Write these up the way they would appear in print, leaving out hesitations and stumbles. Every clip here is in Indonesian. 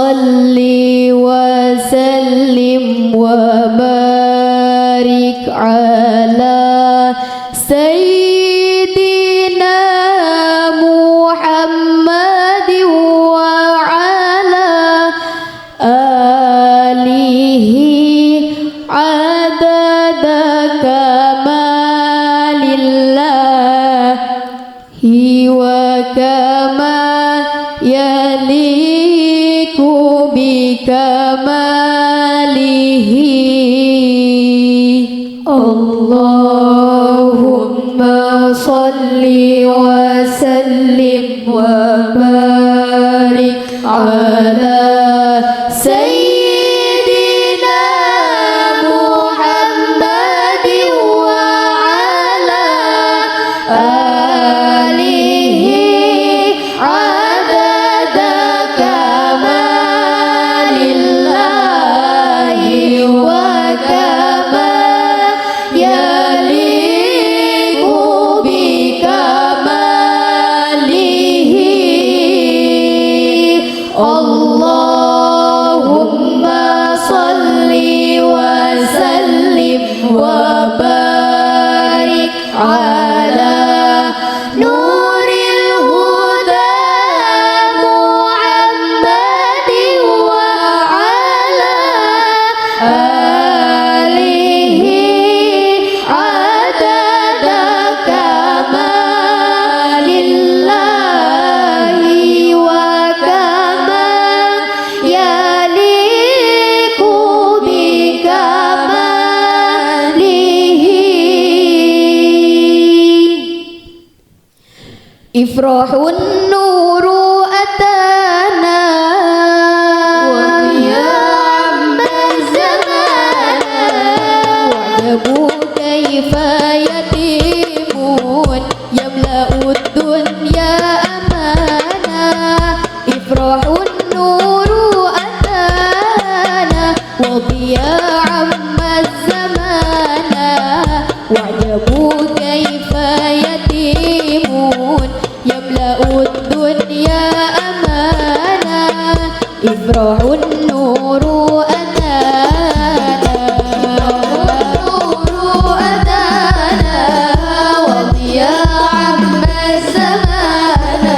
salli wa sallim wa barik ala Sayyidina Muhammad wa ala alihi adada kamalillahi wa kama yaliku bikamalihi. Allahumma salli wa sallim wa barik ala Sayyidina Muhammad wa ala alihi adada kamalillahi wa kama yaliku bikamalihi. Allahumma salli wa sallim wa barik ala nuril huda Muhammad wa ala alihi adada kamalillahi wa kama yaliku bikamalihi. Ifrahun nuru atana wa qiyamaz zamana wa'jabu kaifa yatimun yamla'ud dunya amana. Ifrahun nuru atana wa qiyamaz zamana wa'jabu kaifa yatimun yamla'ud dunya amana. Ifrahun nuru atana wa qiyamaz zamana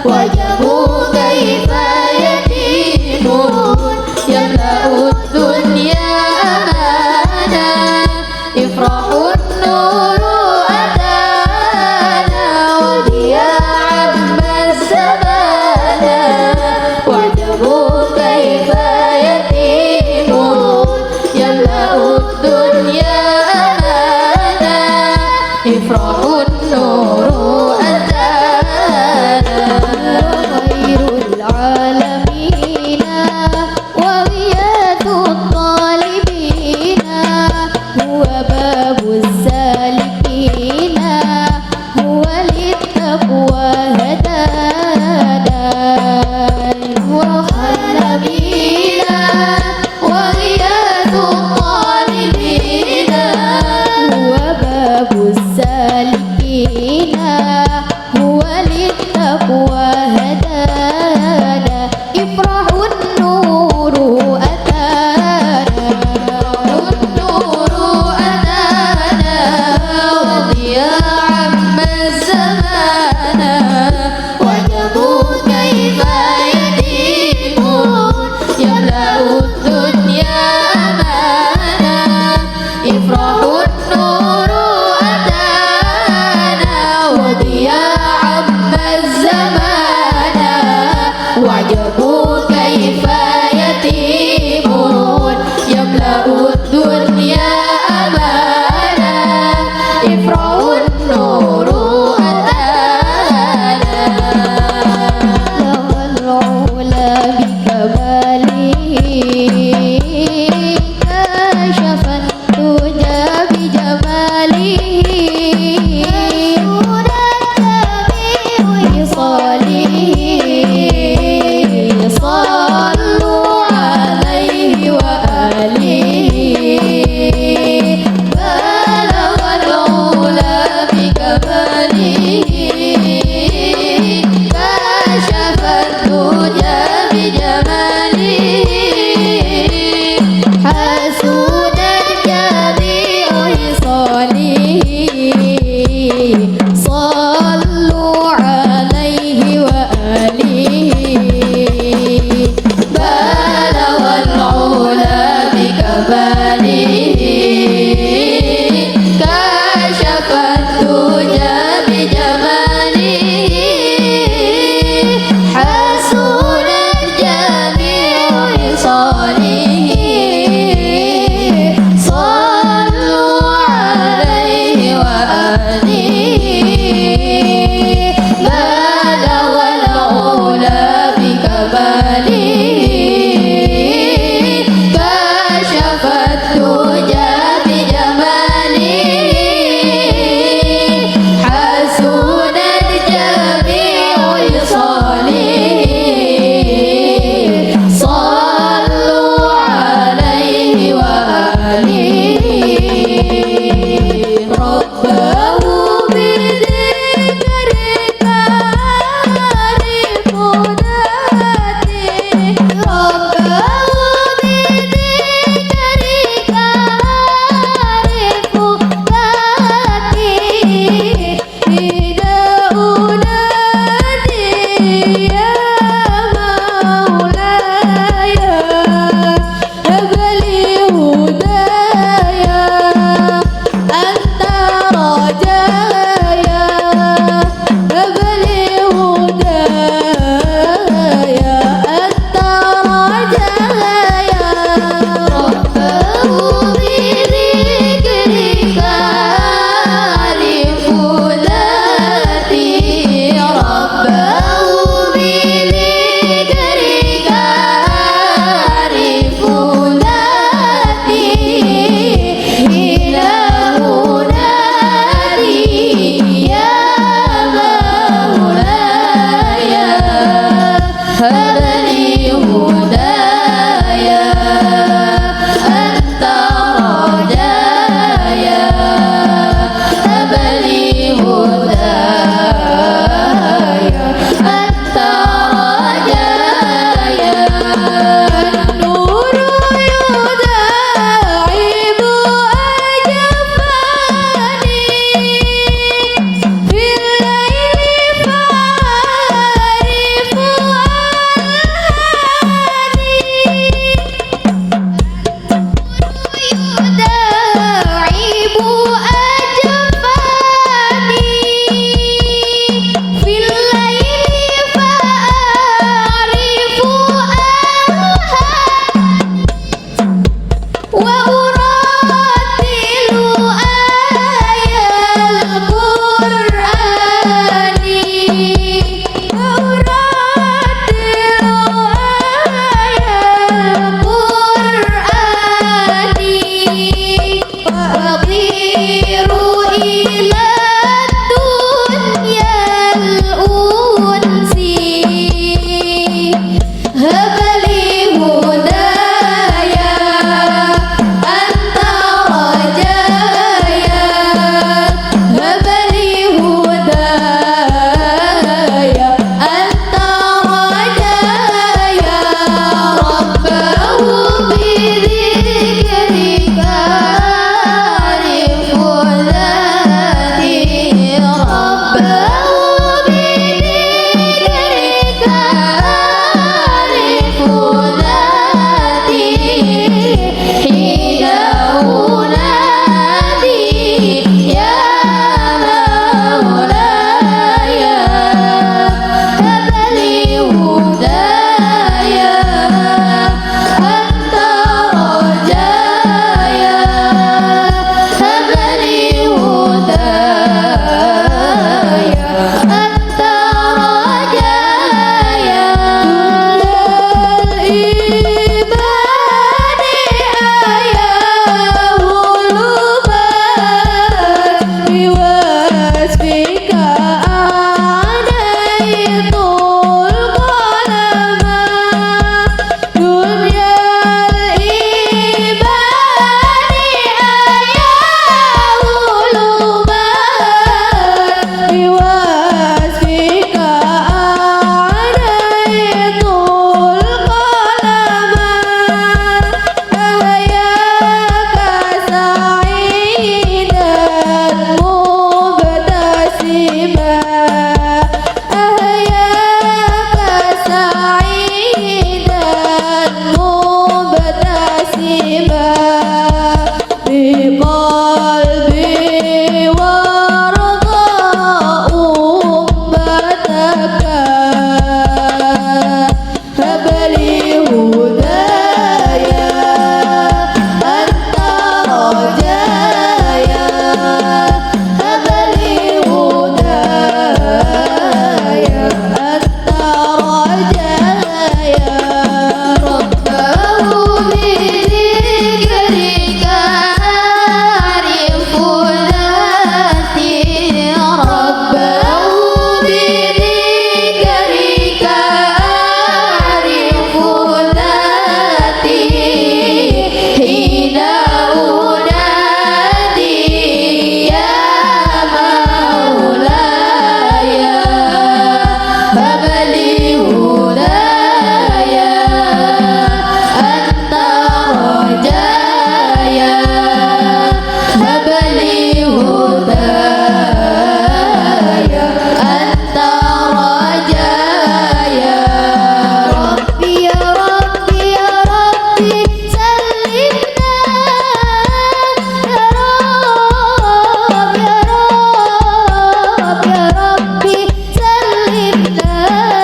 wa'jabu kaifa yatimun yamla'ud dunya amana. Ifrahun nuru atana wa qiyamaz zamana wa'jabu kaifa yatimun yamla'ud dunya amana. Ifrahun nuru atana khairul alamina wa ghiyatut talibina huwa babuz salikina huwa littaqwa hadana. Wa khalabina wa ghiyatut talibina huwa babuz salikina huwa littaqwa hadana. Ifrahun nuru atana wa qiyamaz zamana wa'jabu kaifa yatimun yamla'ud dunya amana. Ifrahun nuru atana wa qiyamaz zamana هبني هدايا أنت رجايا هبني هدايا أنت رجايا النور يداعب أجفاني في الليل فأعرف Alhamdulillah.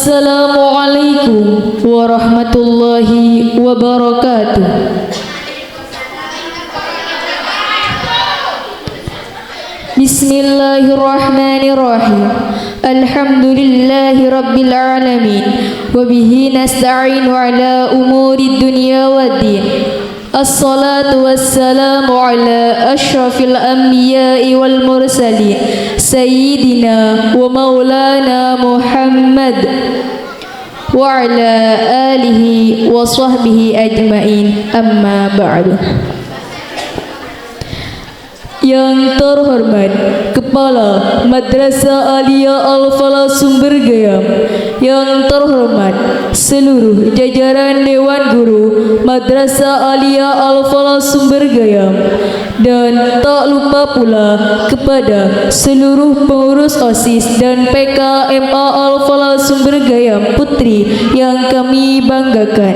Assalamualaikum warahmatullahi wabarakatuh. Bismillahirrahmanirrahim. Alhamdulillahi rabbil alamin. Wabihi nasta'inu ala umuri dunya waddin. Assalatu wassalamu ala ashrafil anbiya'i wal mursalin Sayyidina wa maulana Muhammad wa ala alihi wa sahbihi ajma'in, amma ba'du. Yang terhormat Kepala Madrasah Aliyah Al-Falah Sumber Gayam, yang terhormat seluruh jajaran Dewan Guru Madrasah Aliyah Al-Falah Sumber Gayam, dan tak lupa pula kepada seluruh pengurus OSIS dan PKMA Al-Falah Sumber Gayam Putri yang kami banggakan.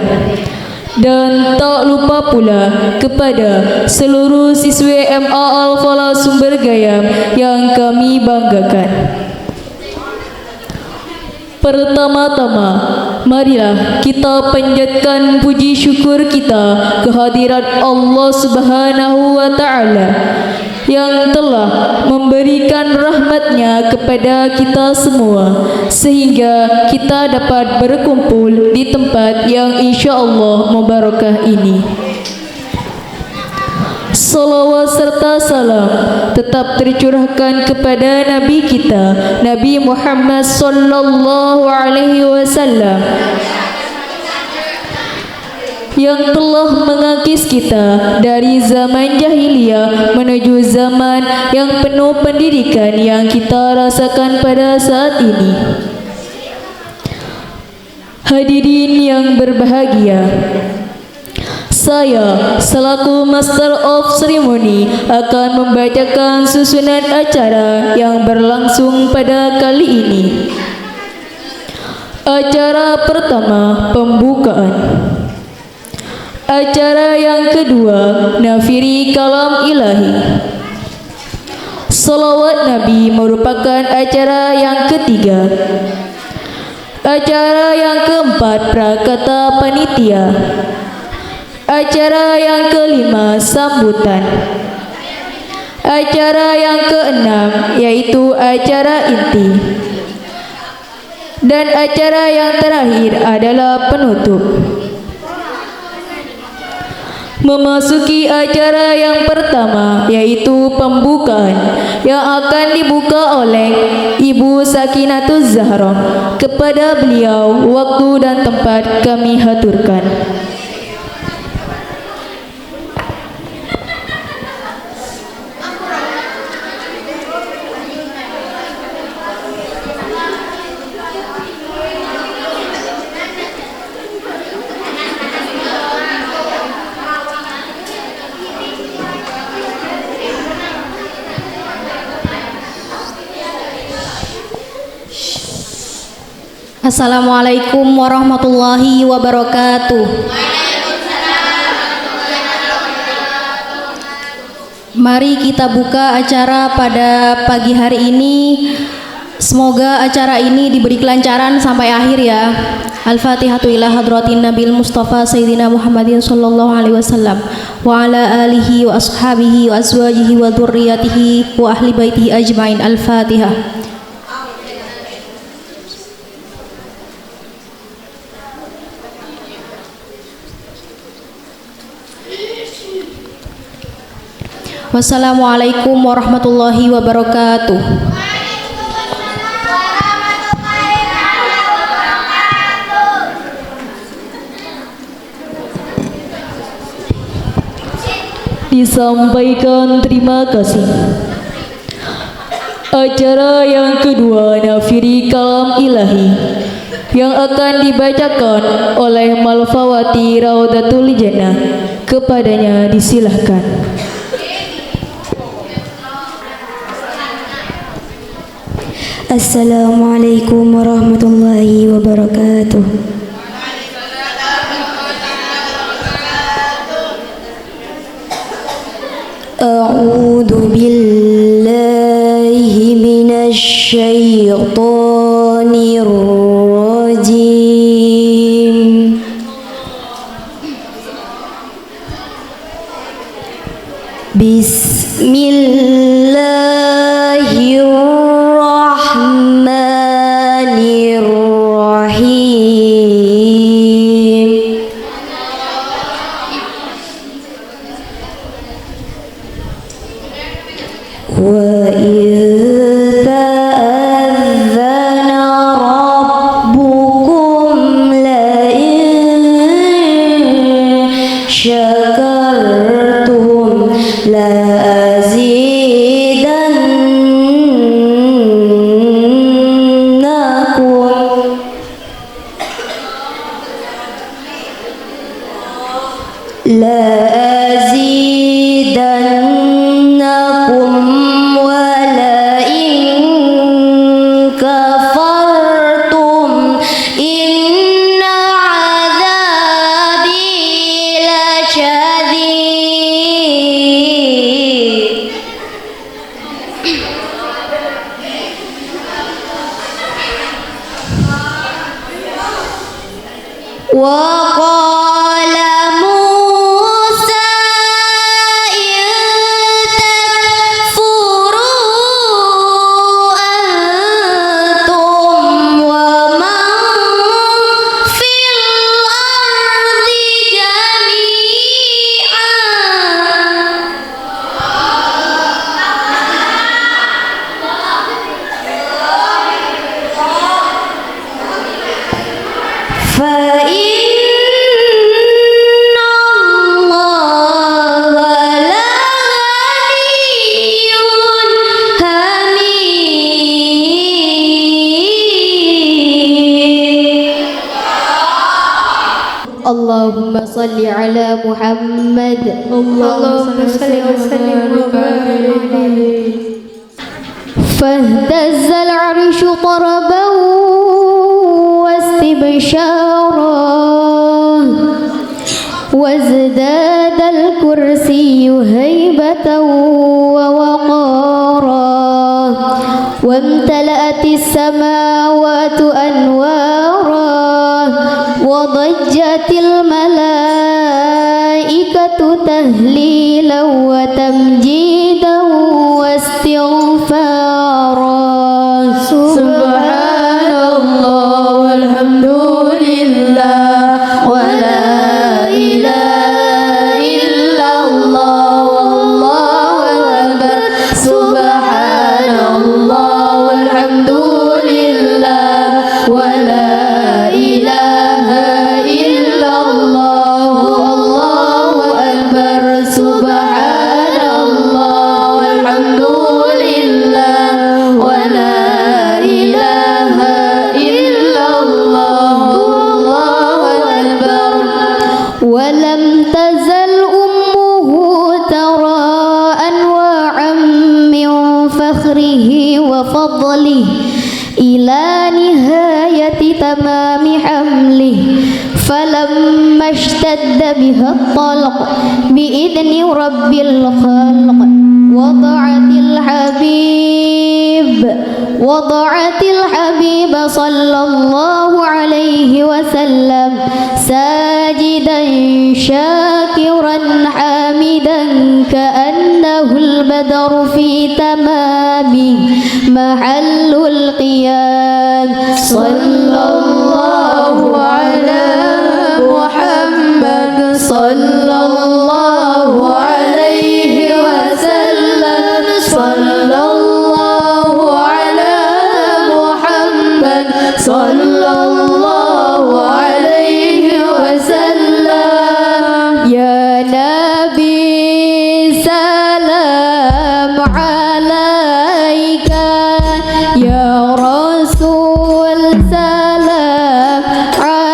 Dan tak lupa pula kepada seluruh siswi MA Al-Falah Sumber Gayam yang kami banggakan. Pertama-tama, marilah kita panjatkan puji syukur kita kehadirat Allah Subhanahu wa Ta'ala yang telah memberikan rahmatnya kepada kita semua sehingga kita dapat berkumpul di tempat yang insya-Allah mubarakah ini. Salawat serta salam tetap tercurahkan kepada Nabi kita, Nabi Muhammad sallallahu alaihi wasallam, yang telah mengakis kita dari zaman jahiliyah menuju zaman yang penuh pendidikan yang kita rasakan pada saat ini. Hadirin yang berbahagia, saya selaku Master of Ceremony akan membacakan susunan acara yang berlangsung pada kali ini. Acara pertama, pembukaan. Acara yang kedua, nafiri kalam ilahi. Salawat Nabi merupakan acara yang ketiga. Acara yang keempat, prakata panitia. Acara yang kelima, sambutan. Acara yang keenam yaitu acara inti. Dan acara yang terakhir adalah penutup. Memasuki acara yang pertama yaitu pembukaan yang akan dibuka oleh Ibu Sakinatuz Zahra. Kepada beliau waktu dan tempat kami haturkan. Assalamualaikum warahmatullahi wabarakatuh. Mari kita buka acara pada pagi hari ini. Semoga acara ini diberi kelancaran sampai akhir ya. Al-Fatihatu ila hadratin Nabil Mustafa Sayyidina Muhammadin sallallahu alaihi wasallam wa ala alihi wa ashabihi wa azwajihi wa dzurriyyatihi wa ahli baitihi ajmain. Al-Fatihah. Wassalamualaikum warahmatullahi wabarakatuh. Disampaikan terima kasih. Acara yang kedua, nafiri kalam ilahi, yang akan dibacakan oleh Malfawati Raudatul Jannah. Kepadanya disilahkan. Assalamualaikum warahmatullahi wabarakatuh. A'udzu billahi minasy syaithanir rajim. Bismillahirrahmanirrahim. Wa idh ta'adzana rabbukum la in syakartum la azidannakum la azidannakum wa la in kafartum inna adzabi lasyadid. Wa qala Musa in takfuru antum wa man fil ardi jami'an fa inna Allaha la ghaniyyun hamid. Allahumma salli ala Muhammad. Allahumma salli wa sallim wa barik alaihi. فاهتز العرش طربا واستبشارا وازداد الكرسي هيبة ووقارا وامتلأت السماوات أنوارا وضجت الملائكة تهليلا وتمجيدا واستغفارا سبحان الله والحمد لله ولا إله إلا الله والله أكبر سبحان الله والحمد لله ولا إله إلا الله والله أكبر سبحان الله والحمد لله ولا إله إلا الله والله أكبر. ولم تزل أمه ترى أنواعا من فخره وفضله إلى نهاية تمام حمله فلما اشتد بها الطلق بإذن رب الخلق وضعت الحبيب صلى الله عليه وسلم ساجدا شاكرا حامدا كأنه البدر في تمامه محل القيام. صلى الله على محمد صلى الله عليه وسلم صلى الله على محمد صلى الله عليه وسلم. يا نبي سلام عليك يا رسول سلام عليك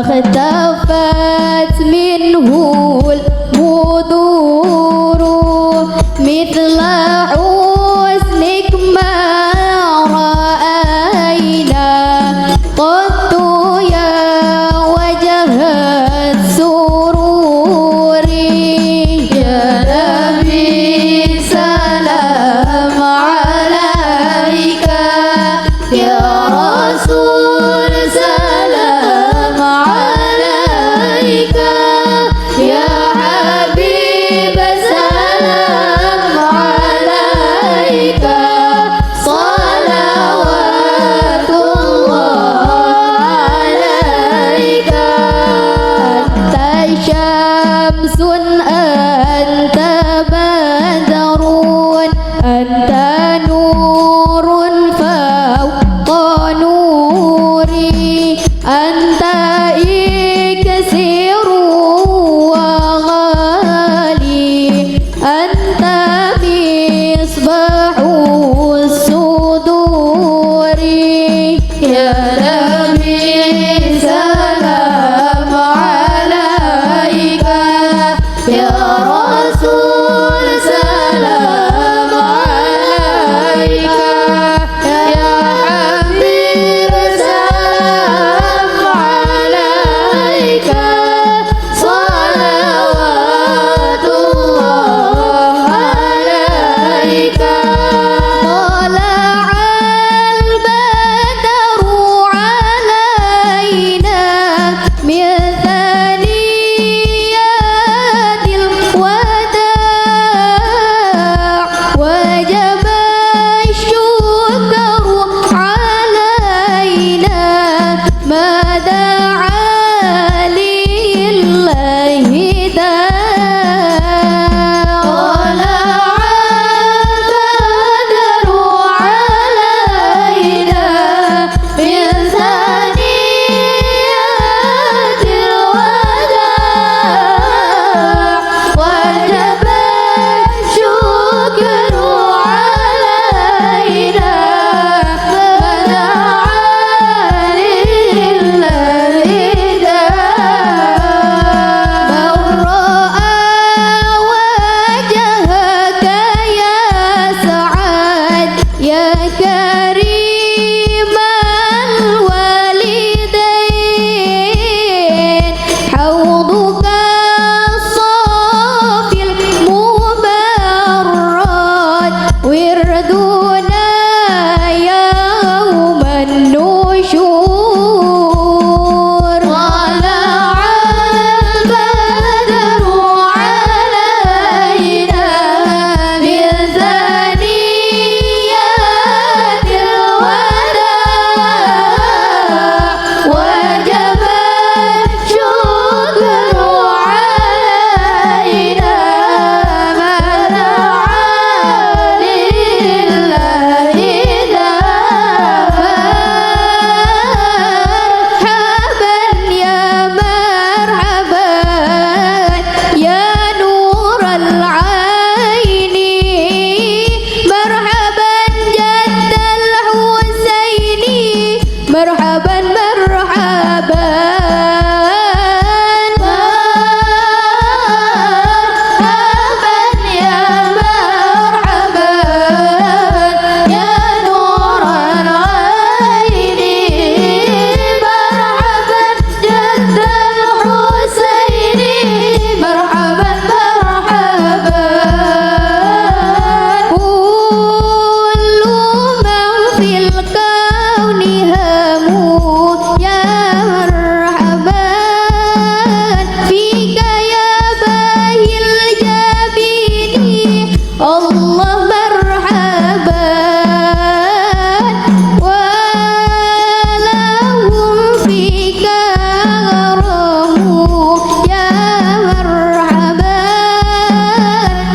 اختفت منه البذور مثل حسنك ما رأينا قط يا وجه السرور يا نبي سلام عليك يا رسول سلام عليك يا حبيب سلام عليك صلوات الله عليك أنت شمس أنت بدر أنت نور فوق نوري أنت إكسير وغالي أنت مصباح الصدور يا نبي سلام عليك يا رسول سلام عليك يا حبيب سلام عليك صلوات الله عليك طلع البدر علينا من ثنيات الوداع وجب الشكر علينا ما دعا لله داع طلع البدر علينا من ثنيات الوداع وجب الشكر علينا ما دعا لله داع من رأى وجهك يا سعد يا كريم الوالدين حوضك الصافي المبرد وردنا يوم النشور طلع البدر علينا من ثنيات الوداع وجب الشكر علينا ما دعا لله داع مرحبا يا مرحبا يا نور العين مرحبا جد الحسين مرحبا مرحبا مرحبا يا مرحبا يا نور العين مرحبا جد الحسين مرحبا مرحبا كل من في الكون هموت يا مرحبا فيك يا باهي الجبين الله مرحبا ولهم فيك غرموا يا مرحبا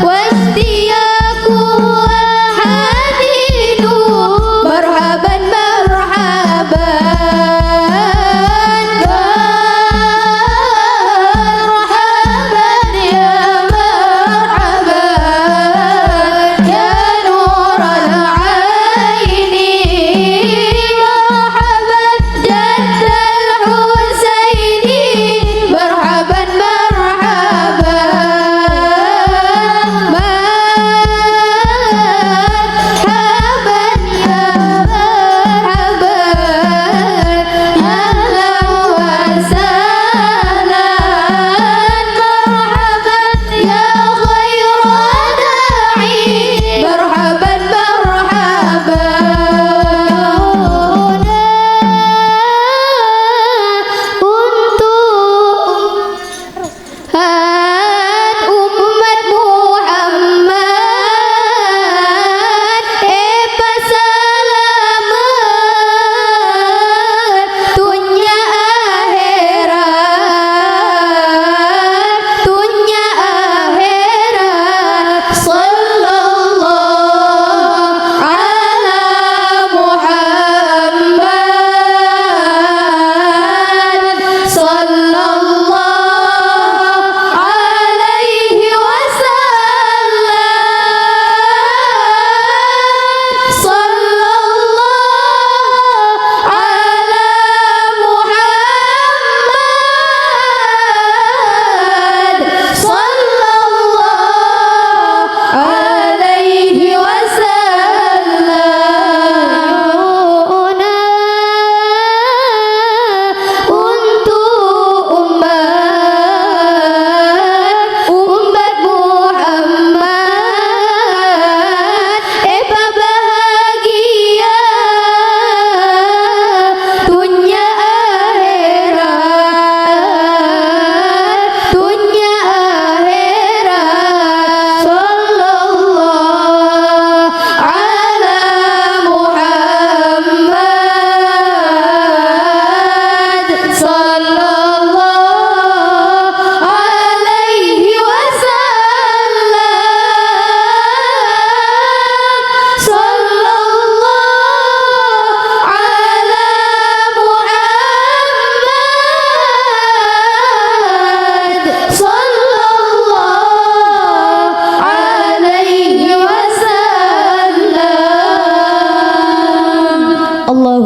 واشتياق وحنين مرحبا مرحبا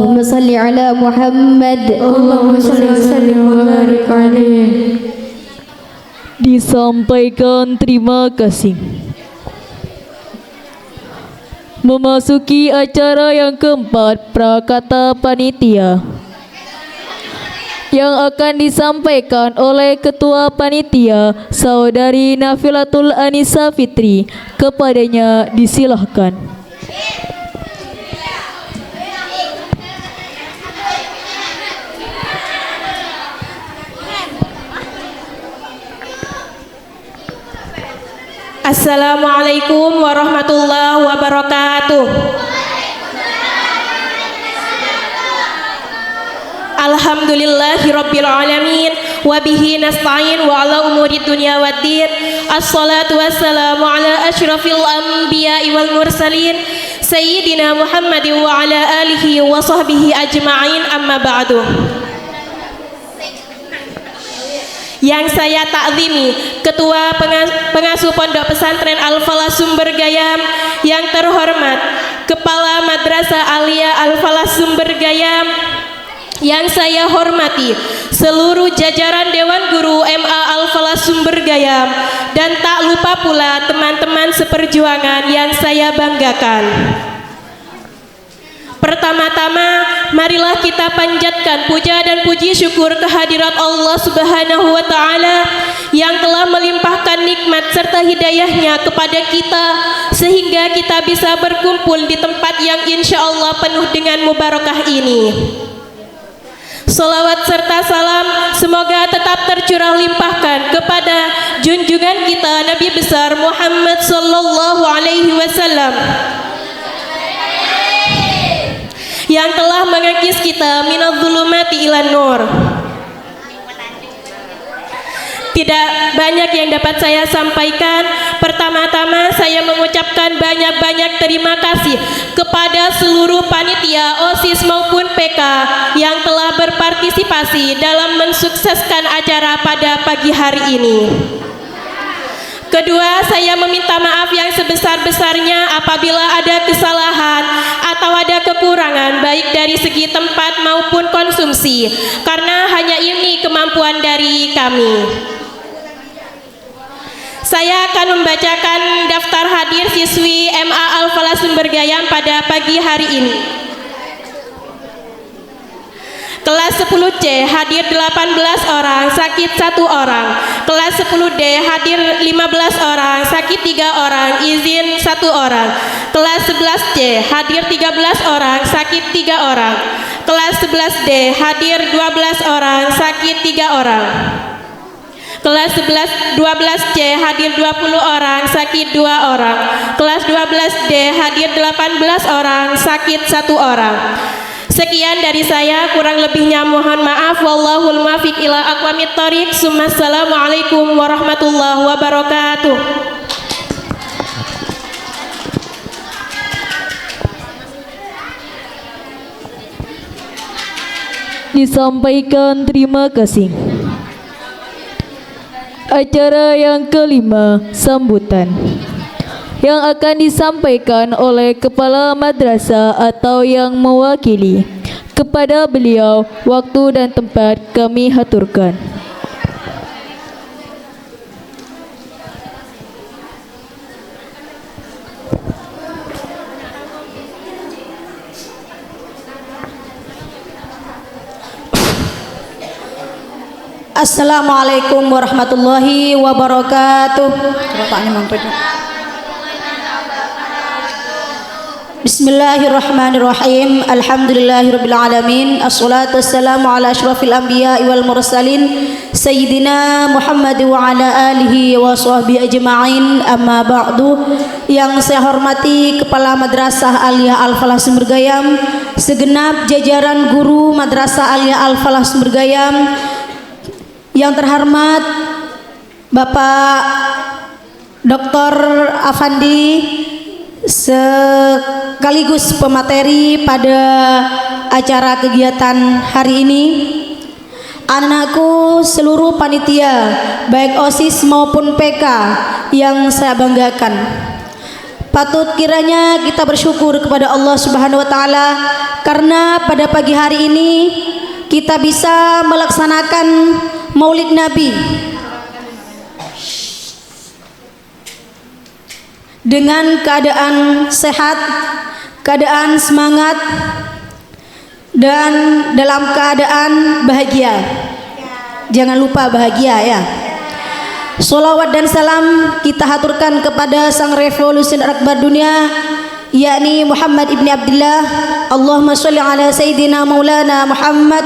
Allahumma salli ala Muhammad. Allahumma shalli wa sallim wa barik alaihi. Disampaikan terima kasih. Memasuki acara yang keempat, prakata panitia yang akan disampaikan oleh Ketua Panitia Saudari Nafilatul Anisa Fitri. Kepadanya disilahkan. Assalamualaikum warahmatullahi wabarakatuh. Alhamdulillahirabbil alamin wa bihi nasta'in wa ala umuri dunya waddin. Assalatu wassalamu ala asyrafil anbiya'i wal mursalin sayyidina Muhammadin wa ala alihi wa sahbihi ajma'in, amma ba'du. Yang saya takzimi, Ketua Pengasuh Pondok Pesantren Al-Falah Sumber Gayam, yang terhormat Kepala Madrasah Aliyah Al-Falah Sumber Gayam, yang saya hormati seluruh jajaran Dewan Guru MA Al-Falah Sumber Gayam, dan tak lupa pula teman-teman seperjuangan yang saya banggakan. Pertama-tama, marilah kita panjatkan puja dan puji syukur kehadirat Allah Subhanahu wa Ta'ala yang telah melimpahkan nikmat serta hidayahnya kepada kita, sehingga kita bisa berkumpul di tempat yang insya Allah penuh dengan mubarakah ini. Salawat serta salam semoga tetap tercurah limpahkan kepada junjungan kita Nabi besar Muhammad sallallahu alaihi wasallam yang telah mengakis kita minadz zulumati ilan nur. Tidak banyak yang dapat saya sampaikan. Pertama-tama saya mengucapkan banyak-banyak terima kasih kepada seluruh panitia OSIS maupun PK yang telah berpartisipasi dalam mensukseskan acara pada pagi hari ini. Kedua, saya meminta maaf yang sebesar-besarnya apabila ada kesalahan atau ada kekurangan baik dari segi tempat maupun konsumsi, karena hanya ini kemampuan dari kami. Saya akan membacakan daftar hadir siswi MA Al-Falah Sumber Gayam pada pagi hari ini. Kelas 10C hadir 18 orang, sakit 1 orang. Kelas 10D hadir 15 orang, sakit 3 orang, izin 1 orang. Kelas 11C hadir 13 orang, sakit 3 orang. Kelas 11D hadir 12 orang, sakit 3 orang. Kelas 12C hadir 20 orang, sakit 2 orang. Kelas 12D hadir 18 orang, sakit 1 orang. Sekian dari saya, kurang lebihnya mohon maaf. Wallahul muwaffiq ila aqwamit thoriq. Assalamualaikum warahmatullahi wabarakatuh. Disampaikan terima kasih. Acara yang kelima, sambutan, yang akan disampaikan oleh Kepala Madrasah atau yang mewakili. Kepada beliau, waktu dan tempat kami haturkan. Assalamualaikum warahmatullahi wabarakatuh. Bismillahirrahmanirrahim. Alhamdulillahirabbil alamin. Assalatu wassalamu ala asyrafil anbiya'i wal mursalin sayyidina Muhammad wa ala alihi wa sahbihi ajma'in, amma ba'du. Yang saya hormati Kepala Madrasah Aliyah Al-Falah Sumber Gayam, segenap jajaran guru Madrasah Aliyah Al-Falah Sumber Gayam, yang terhormat Bapak Dr. Afandi sekaligus pemateri pada acara kegiatan hari ini, anakku seluruh panitia baik OSIS maupun PK yang saya banggakan. Patut kiranya kita bersyukur kepada Allah Subhanahu wa taala karena pada pagi hari ini kita bisa melaksanakan Maulid Nabi dengan keadaan sehat, keadaan semangat, dan dalam keadaan bahagia. Jangan lupa bahagia ya. Sholawat dan salam kita haturkan kepada sang revolusioner akbar dunia, yakni Muhammad ibn Abdullah. Allahumma sholli ala Sayyidina Maulana Muhammad.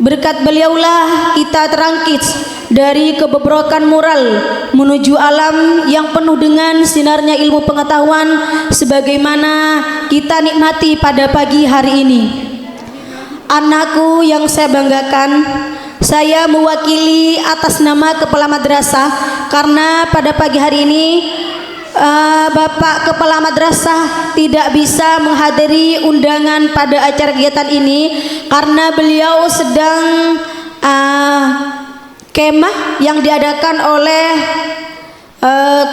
Berkat beliaulah kita terangkit dari kebobrokan moral menuju alam yang penuh dengan sinarnya ilmu pengetahuan sebagaimana kita nikmati pada pagi hari ini. Anakku yang saya banggakan, saya mewakili atas nama Kepala Madrasah karena pada pagi hari ini Bapak Kepala Madrasah tidak bisa menghadiri undangan pada acara kegiatan ini karena beliau sedang kemah yang diadakan oleh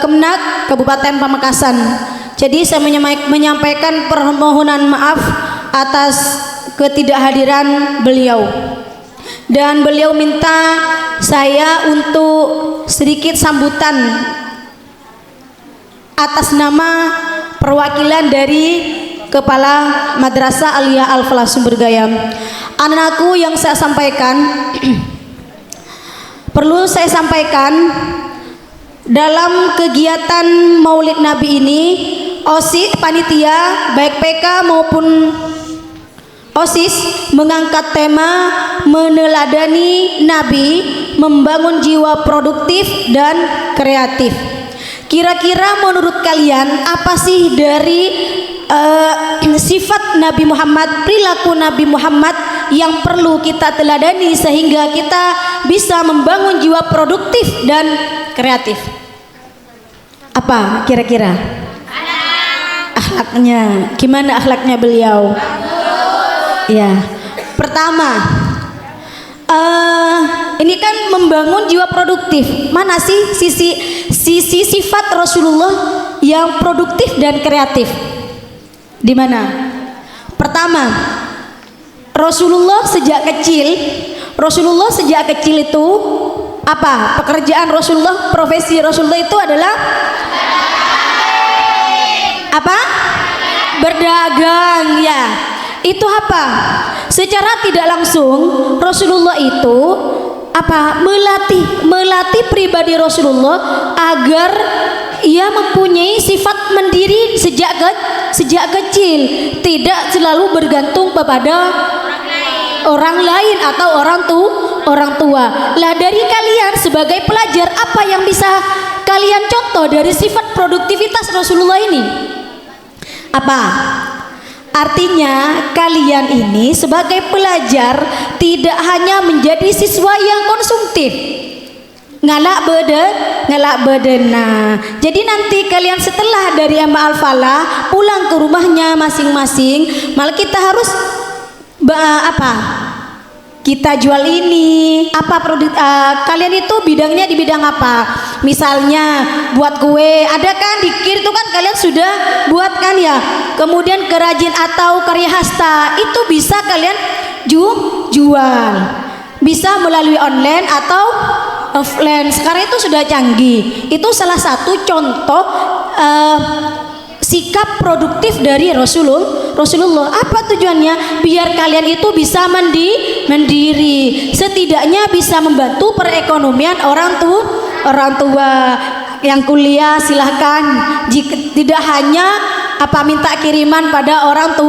Kemenak Kabupaten Pamekasan. Jadi saya menyampaikan permohonan maaf atas ketidakhadiran beliau, dan beliau minta saya untuk sedikit sambutan atas nama perwakilan dari Kepala Madrasah Aliyah Al-Falah Sumber Gayam. Anakku yang saya sampaikan perlu saya sampaikan, dalam kegiatan Maulid Nabi ini OSIS panitia baik PK maupun OSIS mengangkat tema meneladani Nabi, membangun jiwa produktif dan kreatif. Kira-kira menurut kalian apa sih dari sifat Nabi Muhammad, perilaku Nabi Muhammad yang perlu kita teladani sehingga kita bisa membangun jiwa produktif dan kreatif? Apa kira-kira? Akhlaknya, gimana akhlaknya beliau? Ya, pertama, ini kan membangun jiwa produktif. Mana sih sisi sifat Rasulullah yang produktif dan kreatif? Di mana? Pertama, Rasulullah sejak kecil itu apa? Pekerjaan Rasulullah, profesi Rasulullah itu adalah apa? Berdagang, ya. Itu apa? Secara tidak langsung Rasulullah itu apa? Melatih pribadi Rasulullah agar ia mempunyai sifat mandiri sejak kecil, tidak selalu bergantung kepada orang lain atau orang tua. Lah dari kalian sebagai pelajar, apa yang bisa kalian contoh dari sifat produktivitas Rasulullah ini? Apa? Artinya kalian ini sebagai pelajar tidak hanya menjadi siswa yang konsumtif, ngalak beden. Nah, jadi nanti kalian setelah dari Amma Al-Falah pulang ke rumahnya masing-masing, malah kita harus kita jual ini kalian itu bidangnya di bidang apa? Misalnya buat kue, ada kan di kir itu kan kalian sudah buat kan ya. Kemudian kerajin atau karya hasta itu bisa kalian jual, bisa melalui online atau offline. Sekarang itu sudah canggih. Itu salah satu contoh sikap produktif dari Rasulullah. Apa tujuannya? Biar kalian itu bisa mandiri, setidaknya bisa membantu perekonomian orang tua. Yang kuliah silahkan, jika tidak hanya minta kiriman pada orang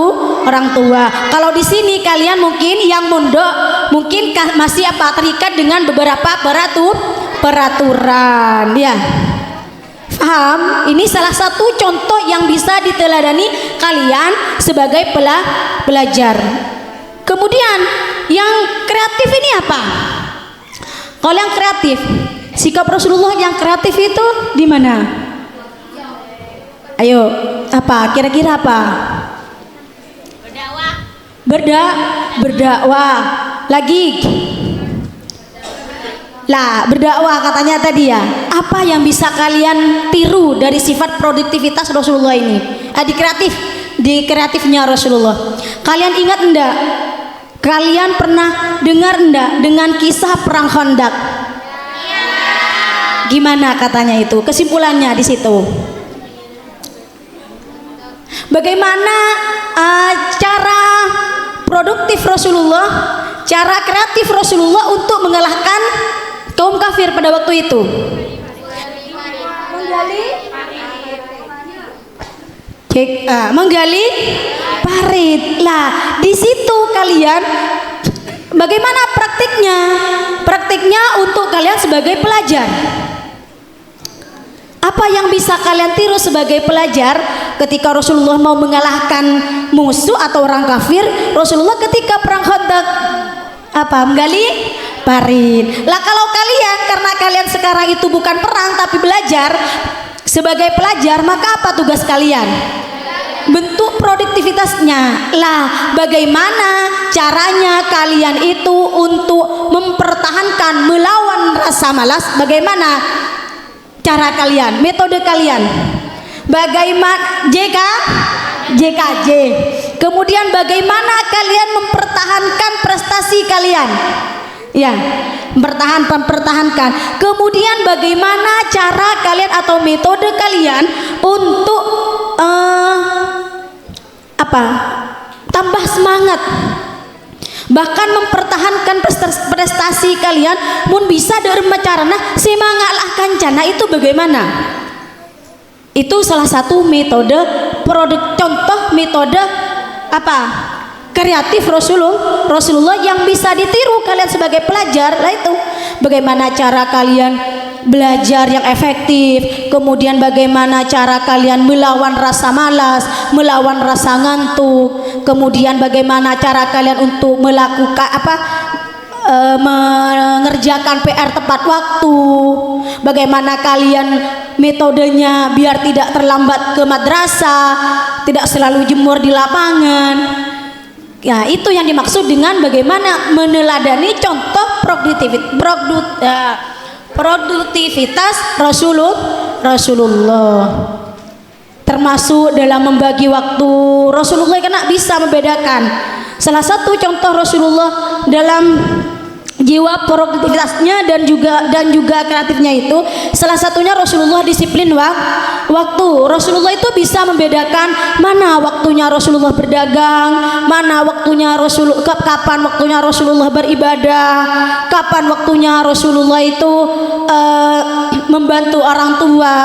tua. Kalau di sini kalian mungkin yang mondok mungkin masih terikat dengan beberapa peraturan ya. Paham? Ini salah satu contoh yang bisa diteladani kalian sebagai pelajar. Kemudian yang kreatif ini apa? Kalau yang kreatif, sikap Rasulullah yang kreatif itu di mana? Ayo, apa? Kira-kira apa? Berdakwah. Lagi. Lah, berdakwah katanya tadi ya. Apa yang bisa kalian tiru dari sifat produktivitas Rasulullah ini? Di kreatifnya Rasulullah. Kalian ingat enggak? Kalian pernah dengar enggak dengan kisah perang Khandaq? Gimana katanya itu? Kesimpulannya di situ. Bagaimana cara produktif Rasulullah, cara kreatif Rasulullah untuk mengalahkan kaum kafir pada waktu itu? Menggali parit. Lah, di situ kalian bagaimana praktiknya? Praktiknya untuk kalian sebagai pelajar. Apa yang bisa kalian tiru sebagai pelajar ketika Rasulullah mau mengalahkan musuh atau orang kafir? Rasulullah ketika perang Khandaq menggali parit. Lah kalau kalian, karena kalian sekarang itu bukan perang tapi belajar, sebagai pelajar, maka apa tugas kalian? Bentuk produktivitasnya. Lah, bagaimana caranya kalian itu untuk mempertahankan melawan rasa malas? Bagaimana cara kalian, metode kalian? Bagaimana JKJ. Kemudian bagaimana kalian mempertahankan prestasi kalian? Ya, mempertahankan. Kemudian bagaimana cara kalian atau metode kalian untuk tambah semangat, bahkan mempertahankan prestasi kalian mun bisa dari macarana semangat lah kancana itu bagaimana? Itu salah satu metode contoh metode kreatif Rasulullah yang bisa ditiru kalian sebagai pelajar. Lah itu bagaimana cara kalian belajar yang efektif, kemudian bagaimana cara kalian melawan rasa malas, melawan rasa ngantuk, kemudian bagaimana cara kalian untuk melakukan mengerjakan PR tepat waktu, bagaimana kalian metodenya biar tidak terlambat ke madrasah, tidak selalu jemur di lapangan. Ya, itu yang dimaksud dengan bagaimana meneladani contoh produktivitas Rasulullah. Termasuk dalam membagi waktu, Rasulullah kena bisa membedakan. Salah satu contoh Rasulullah dalam jiwa produktivitasnya dan juga kreatifnya itu, salah satunya Rasulullah disiplin waktu. Rasulullah itu bisa membedakan mana waktunya Rasulullah berdagang, mana waktunya kapan waktunya Rasulullah beribadah, kapan waktunya Rasulullah itu membantu orang tua.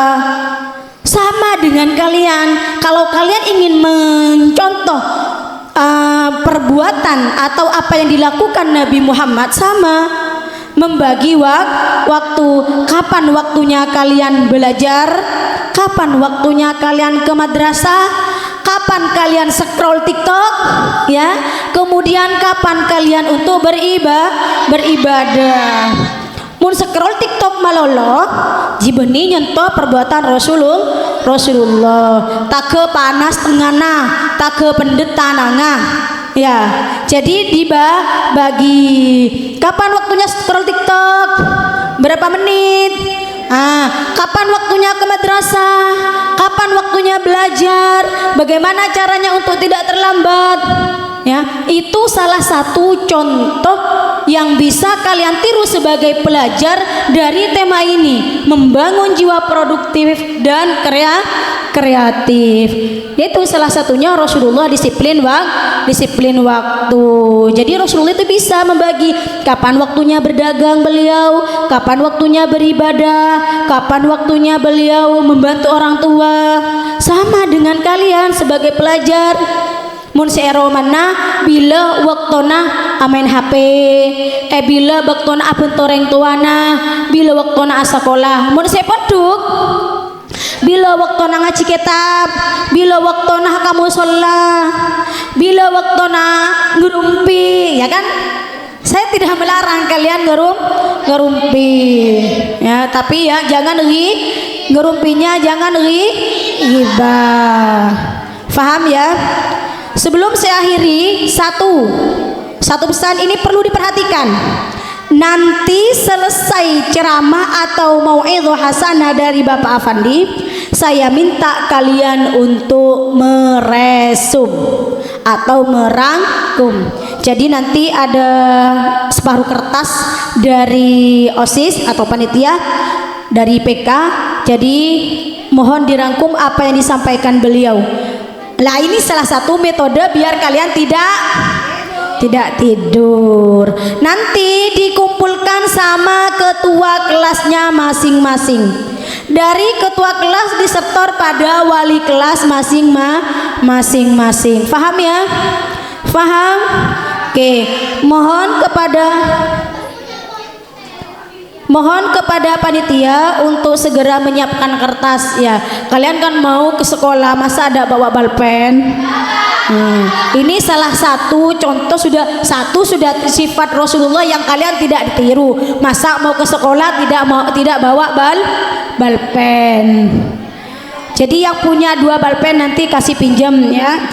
Sama dengan kalian, kalau kalian ingin mencontoh perbuatan atau apa yang dilakukan Nabi Muhammad, sama membagi waktu. Kapan waktunya kalian belajar, kapan waktunya kalian ke madrasah, kapan kalian scroll TikTok, ya, kemudian kapan kalian untuk beribadah. Mun scroll TikTok malolo jibeni nyentuh perbuatan Rasulullah tak ke panas tengana, tak ke pendet tananga. Ya, jadi dibagi kapan waktunya scroll TikTok, berapa menit, kapan waktunya ke madrasah, kapan waktunya belajar, bagaimana caranya untuk tidak terlambat. Ya, itu salah satu contoh yang bisa kalian tiru sebagai pelajar dari tema ini, membangun jiwa produktif dan kreatif. Itu salah satunya Rasulullah disiplin waktu. Jadi Rasulullah itu bisa membagi kapan waktunya berdagang beliau, kapan waktunya beribadah, kapan waktunya beliau membantu orang tua. Sama dengan kalian sebagai pelajar. Mun seero mana bila waktona main HP, bila waktona abentoreng tuana, bila waktona asakolah. Mun sepeduk bila waktona ngaji kitab, bila waktona kamu sholat, bila waktona ngerumpi, ya kan? Saya tidak melarang kalian ngerumpi, ya, tapi ya jangan ngerumpinya jangan ghibah. Faham ya? Sebelum saya akhiri, satu pesan ini perlu diperhatikan. nanti selesai ceramah atau mau'idhah hasanah dari Bapak Afandi, saya minta kalian untuk meresum atau merangkum. Jadi nanti ada separuh kertas dari OSIS atau panitia dari PK. Jadi mohon dirangkum apa yang disampaikan beliau. Lah ini salah satu metode biar kalian tidak tidur. Nanti dikumpulkan sama ketua kelasnya masing-masing. Dari ketua kelas disetor pada wali kelas masing-masing. Faham ya? Faham? Oke, mohon kepada panitia untuk segera menyiapkan kertas ya. Kalian kan mau ke sekolah, masa ada bawa balpen? Ini salah satu contoh sudah sifat Rasulullah yang kalian tidak ditiru. Masa mau ke sekolah tidak bawa balpen. Jadi yang punya 2 balpen nanti kasih pinjam ya.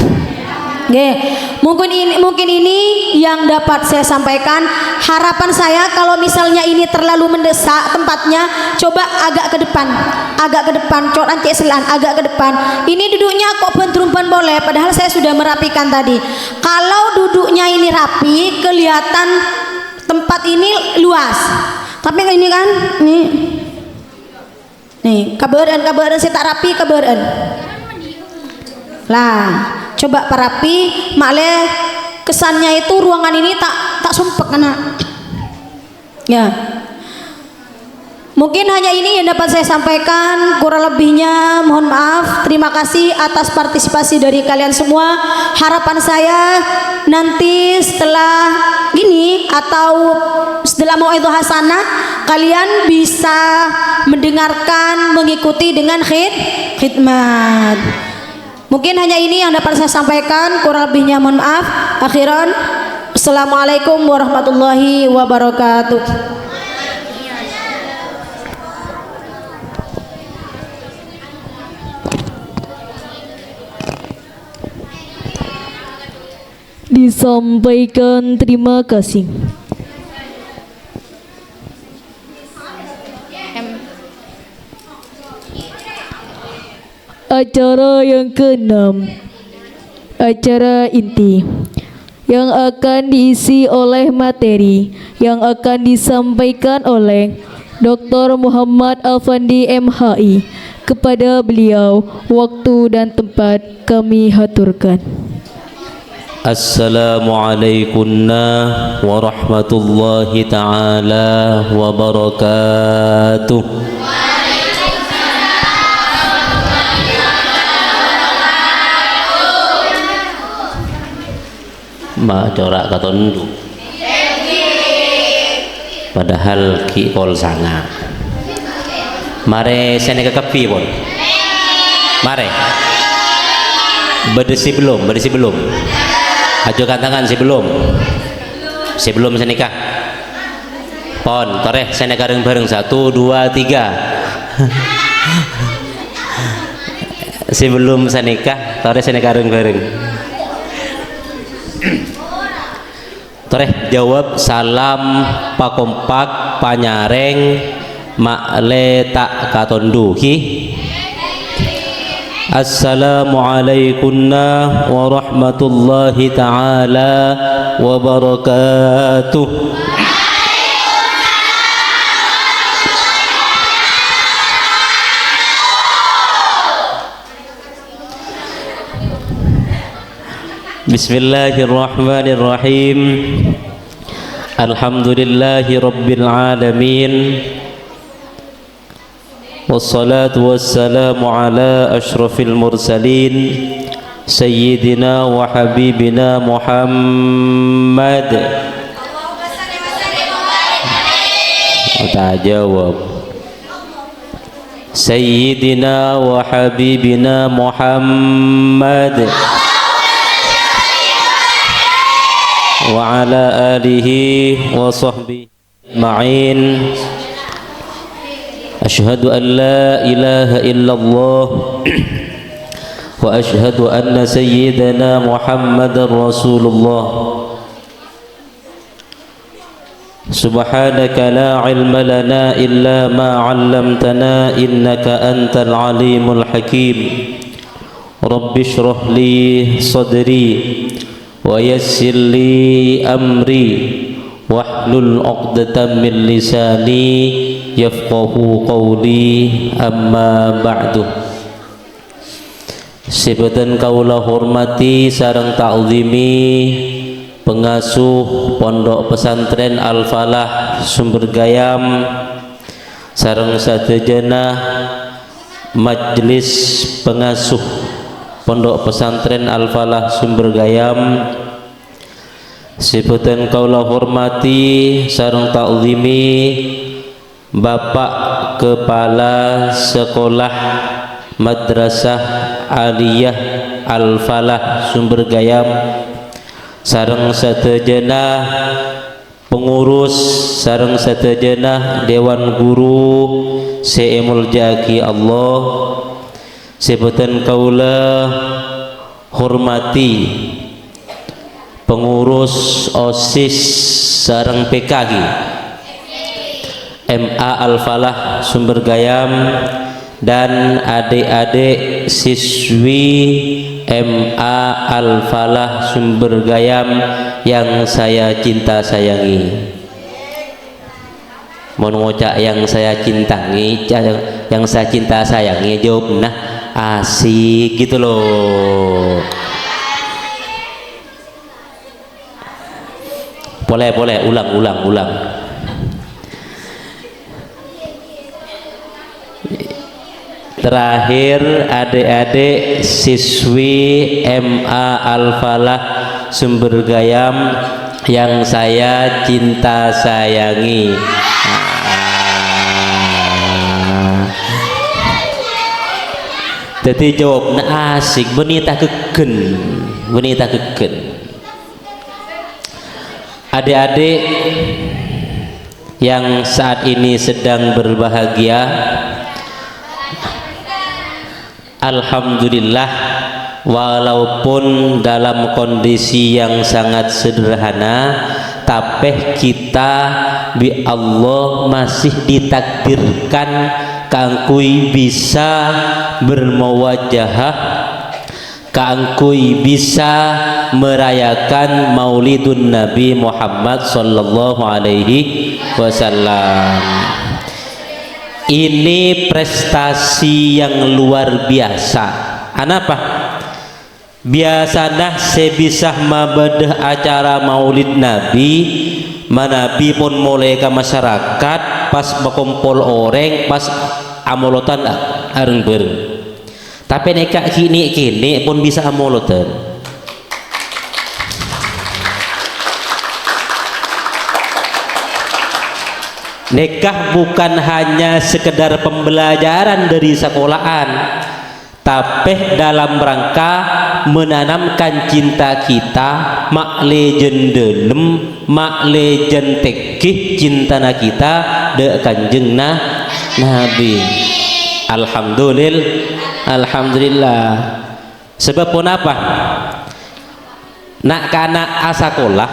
Oke, mungkin ini yang dapat saya sampaikan. Harapan saya kalau misalnya ini terlalu mendesak tempatnya, coba agak ke depan, coran selan agak ke depan. Ini duduknya kok bentrumpan boleh, padahal saya sudah merapikan tadi. Kalau duduknya ini rapi, kelihatan tempat ini luas. Tapi ini kan, nih kabaran saya tak rapi kabaran. Lah, coba parapi makle kesannya itu ruangan ini tak sumpek anak. Ya. Mungkin hanya ini yang dapat saya sampaikan, kurang lebihnya mohon maaf. Terima kasih atas partisipasi dari kalian semua. Harapan saya nanti setelah ini atau setelah mau'idhah hasanah kalian bisa mendengarkan, mengikuti dengan khidmat. Mungkin hanya ini yang dapat saya sampaikan, kurang lebihnya mohon maaf. Akhiran, assalamualaikum warahmatullahi wabarakatuh. Disampaikan terima kasih. Acara yang ke-6, acara inti yang akan diisi oleh materi yang akan disampaikan oleh Dr. Muhammad Afandi MHI. Kepada beliau waktu dan tempat kami haturkan. Assalamualaikum warahmatullahi ta'ala wabarakatuh. Ma corak katondu padahal ki kol sanga mare sene kekepi pun mare berdesi belum ajukan tangan sebelum senikah pon toreh sene bareng 1 2 3 sebelum senikah toreh sene bareng toreh jawab salam pakompak panyareng makle tak katonduhi. Assalamualaikum warahmatullahi ta'ala wabarakatuh. Bismillahirrahmanirrahim. Alhamdulillahi rabbil alamin. Wassalatu wassalamu ala ashrafil mursalin Sayyidina wa habibina Muhammad. Tak jawab. Sayyidina wa habibina Muhammad wa ala alihi wa sahbihi ma'in. Ashhadu an la ilaha illallah wa ashhadu anna sayyidana Muhammadar Rasulullah. Subhanaka la ilma lana illa ma 'allamtana innaka antal alimul hakim. Rabbi shrah li sadri wa yassir li amri wahlul 'uqdatam min lisani yafqahu qawli, amma ba'du. Sebutan kaula hormati sareng ta'zimi pengasuh Pondok Pesantren Al-Falah Sumbergayam sareng sadayana majelis pengasuh Pondok Pesantren Al-Falah Sumbergayam. Sebutan kaula hormati sareng ta'zimi Bapak Kepala Sekolah Madrasah Aliyah Al-Falah Sumbergayam sareng sadayana pengurus sareng sadayana dewan guru seemul jaki Allah. Sebutan kaula hormati pengurus OSIS sareng PKG MA Al-Falah Sumbergayam dan adik-adik siswi MA Al-Falah Sumbergayam yang saya cinta sayangi. Mau ngocak yang saya cintai, yang saya cinta sayangi, jawab nah asik gitu loh. Boleh ulang. Terakhir adik-adik siswi MA Al-Falah Sumbergayam yang saya cinta sayangi. Jadi jawab nah asik benita kegen. Adik-adik yang saat ini sedang berbahagia, alhamdulillah, walaupun dalam kondisi yang sangat sederhana, tapi kita bi Allah masih ditakdirkan kangkui bisa bermawajahah, kangkui bisa merayakan Maulidun Nabi Muhammad sallallahu alaihi wasallam. Ini prestasi yang luar biasa. Anapa? Biasanya saya bisa mabadah acara Maulid Nabi, Nabi pun mulai ke masyarakat pas berkumpul orang, pas amolotan bareng-bareng. Tapi nekak kini pun bisa amolotan. Nikah bukan hanya sekedar pembelajaran dari sekolahan, tapi dalam rangka menanamkan cinta kita makle jendelem, makle jentekih cintana kita de kanjeng Nabi. Alhamdulillah. Sebab pun apa? Nak kana asakolah,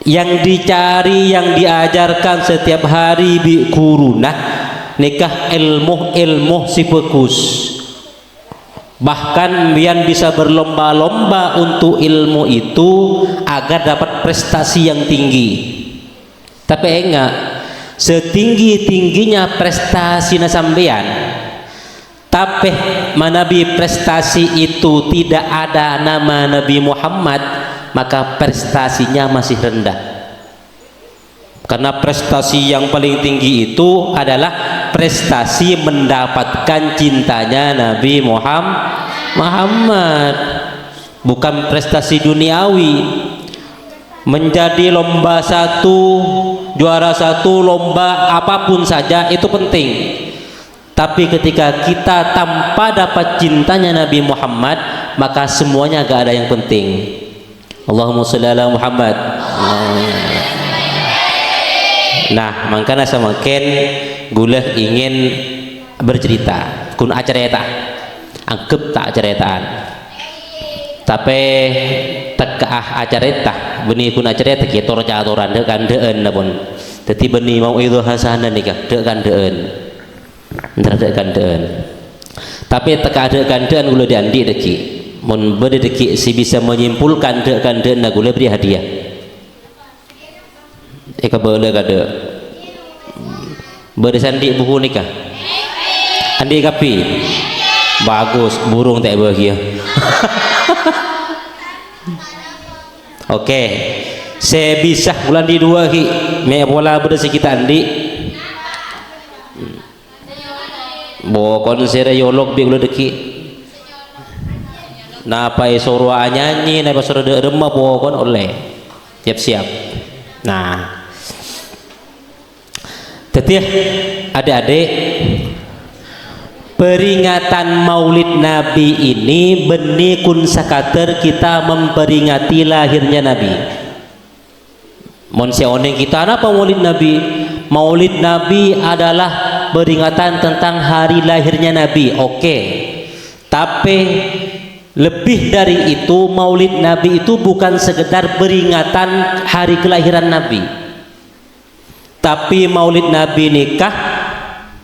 yang dicari, yang diajarkan setiap hari bi kuruna nikah ilmu si bagus, bahkan yang bisa berlomba-lomba untuk ilmu itu agar dapat prestasi yang tinggi. Tapi enggak setinggi-tingginya prestasi nasambean, tapi manabi prestasi itu tidak ada nama Nabi Muhammad, maka prestasinya masih rendah. Karena prestasi yang paling tinggi itu adalah prestasi mendapatkan cintanya Nabi Muhammad, bukan prestasi duniawi. Menjadi lomba satu, juara satu, lomba apapun saja itu penting. Tapi ketika kita tanpa dapat cintanya Nabi Muhammad, maka semuanya gak ada yang penting. Allahumma sholli ala Muhammad. Nah, makanya semakin gula ingin bercerita kun acara eta anggap tak ceritaan. tapi tekah acara itah benih pun acara itah kita atoran dek kandeen pun jadi benih mau itu hasanah nikah dek kandeen antara dek kandeen tapi tekah dek kandeen gula diandi deki mun beri deki si bisa menyimpulkan dek kandeen na gula beri hadiah eka boleh kade beri sandi buku nikah andi kapi bagus burung tak bahagia. Oke, saya bisa bulan di dua ki, me bola berdasi kita andi. Bo konser yolok bi ulah deki. Napa sorwa nyanyi, napa sorwa remah bo kon oleh. Siap-siap. Nah, tetih adik-adik peringatan Maulid Nabi ini benih kun sakater kita memperingati lahirnya Nabi. Mon seoneng kita apa Maulid Nabi? Maulid Nabi adalah peringatan tentang hari lahirnya Nabi. Oke. Tapi lebih dari itu Maulid Nabi itu bukan sekedar peringatan hari kelahiran Nabi. Tapi Maulid Nabi nikah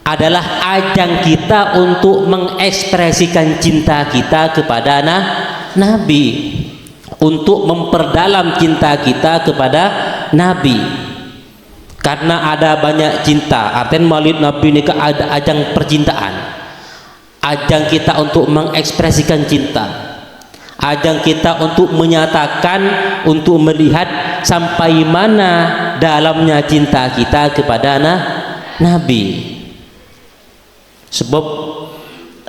adalah ajang kita untuk mengekspresikan cinta kita kepada Nabi, untuk memperdalam cinta kita kepada Nabi. Karena ada banyak cinta, artinya Maulid Nabi ini ada ajang percintaan, ajang kita untuk mengekspresikan cinta, ajang kita untuk menyatakan, untuk melihat sampai mana dalamnya cinta kita kepada Nabi. Sebab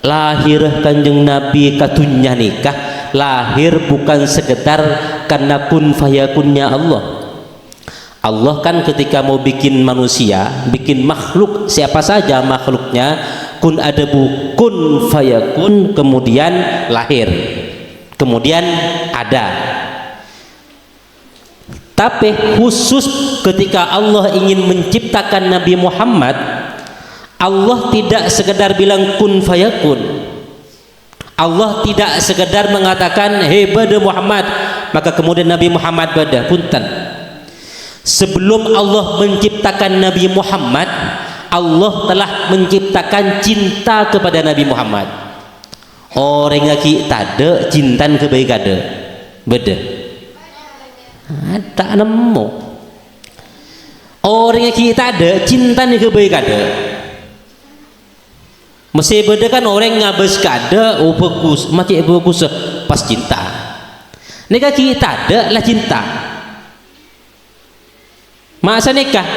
lahir kanjeng Nabi katunya nikah lahir bukan sekedar karena kun fayakunnya Allah. Allah kan ketika mau bikin manusia, bikin makhluk siapa saja makhluknya, kun adabu kun fayakun, kemudian lahir, kemudian ada. Tapi khusus ketika Allah ingin menciptakan Nabi Muhammad, Allah tidak sekedar bilang kun fayakun. Allah tidak sekedar mengatakan hei bada Muhammad, maka kemudian Nabi Muhammad bada. Punten. Sebelum Allah menciptakan Nabi Muhammad, Allah telah menciptakan cinta kepada Nabi Muhammad. Orang lagi tade cintan kebaik ada. Beda. Tak nemu. Orang lagi tade cintan kebaik ada. Mesti beda kan orang ngabes kada bagus mati bagus pas cinta. Nikah kita ada lah cinta. Masa nikah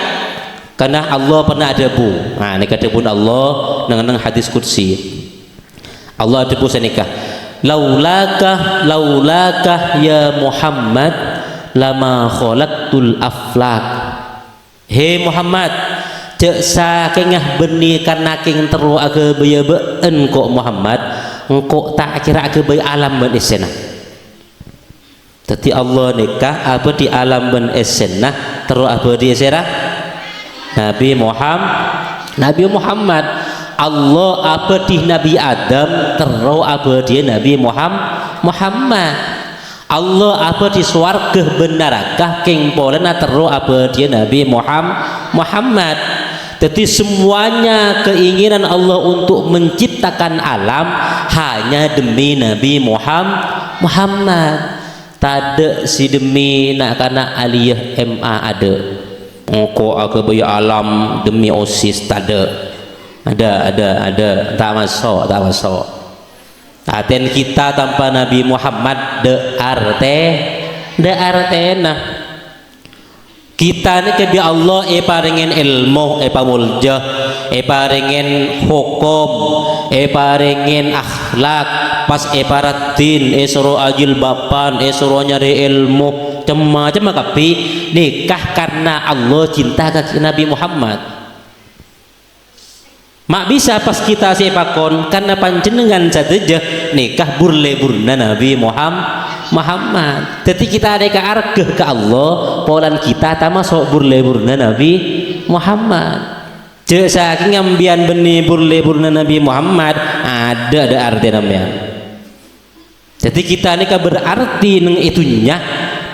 karena Allah pernah ada bu. Nah nikah pun Allah dengan hadis qudsi. Allah ada bu nikah. Laulaka ya Muhammad lama khalaqtul aflak. Hei Muhammad, cek sakengah benih karena keng teru aga baya been kok Muhammad engkau tak kira aga baya alam ben esena. Tadi Allah nikah apa di alam ben esena teru apa di esera Nabi Muhammad. Allah apa di Nabi Adam teru apa di Nabi Muhammad. Allah apa di swarga benarakah keng polena teru apa di Nabi Muhammad. Jadi semuanya keinginan Allah untuk menciptakan alam hanya demi Nabi Muhammad. Tada si demi nak kana aliyah MA ada. Engkau aku baya alam demi OSIS tada. Ada tak masuk. Aten kita tanpa Nabi Muhammad de arte kita ni kebi Allah paringen ilmu pamulja paringen hukum paringen akhlak pas paratin suruh ajil bapan suruh nyari ilmu macam-macam tapi nikah karena Allah cinta ke Nabi Muhammad. Mak bisa pas kita sepakon karena panjenengan saja nikah burle-burna Nabi Muhammad. Jadi kita ada ke argah ke Allah, polan kita tama sok burle-burna Nabi Muhammad. Cek saking ambian benih burle-burna Nabi Muhammad ada arti namanya. Jadi kita ni kan berarti neng itunya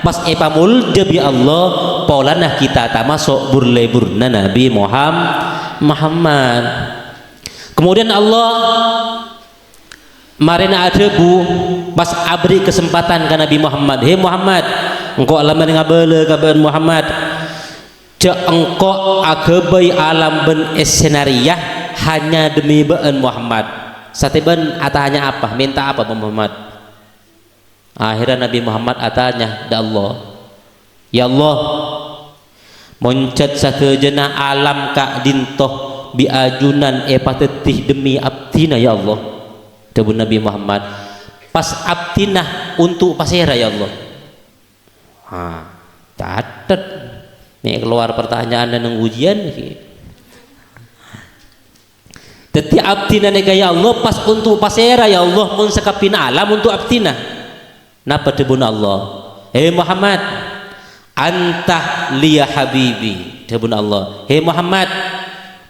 pas epamul jabi Allah paulanah kita tak masuk burna Nabi Muhammad. Kemudian Allah marina ada bu pas abri kesempatan ke Nabi Muhammad. Hei Muhammad, engkau alam ngabele kaban Muhammad. Cek engkau agabai alam ben essenariah hanya demi ben Muhammad. Satiban atanya apa? Minta apa Muhammad? Akhirnya Nabi Muhammad atanya da Allah, ya Allah, moncet sakejena alam kak dintoh biajunan epatetih demi abdina ya Allah. Debu Nabi Muhammad pas abdina untuk pasera ya Allah. Catat nih keluar pertanyaan dan ujian nih. Teti abdina nih ya Allah pas untuk pasera ya Allah mun sakapina alam untuk abdina. Napa debun Allah? Hei Muhammad, antah liya habibi. Debun Allah. Hei Muhammad,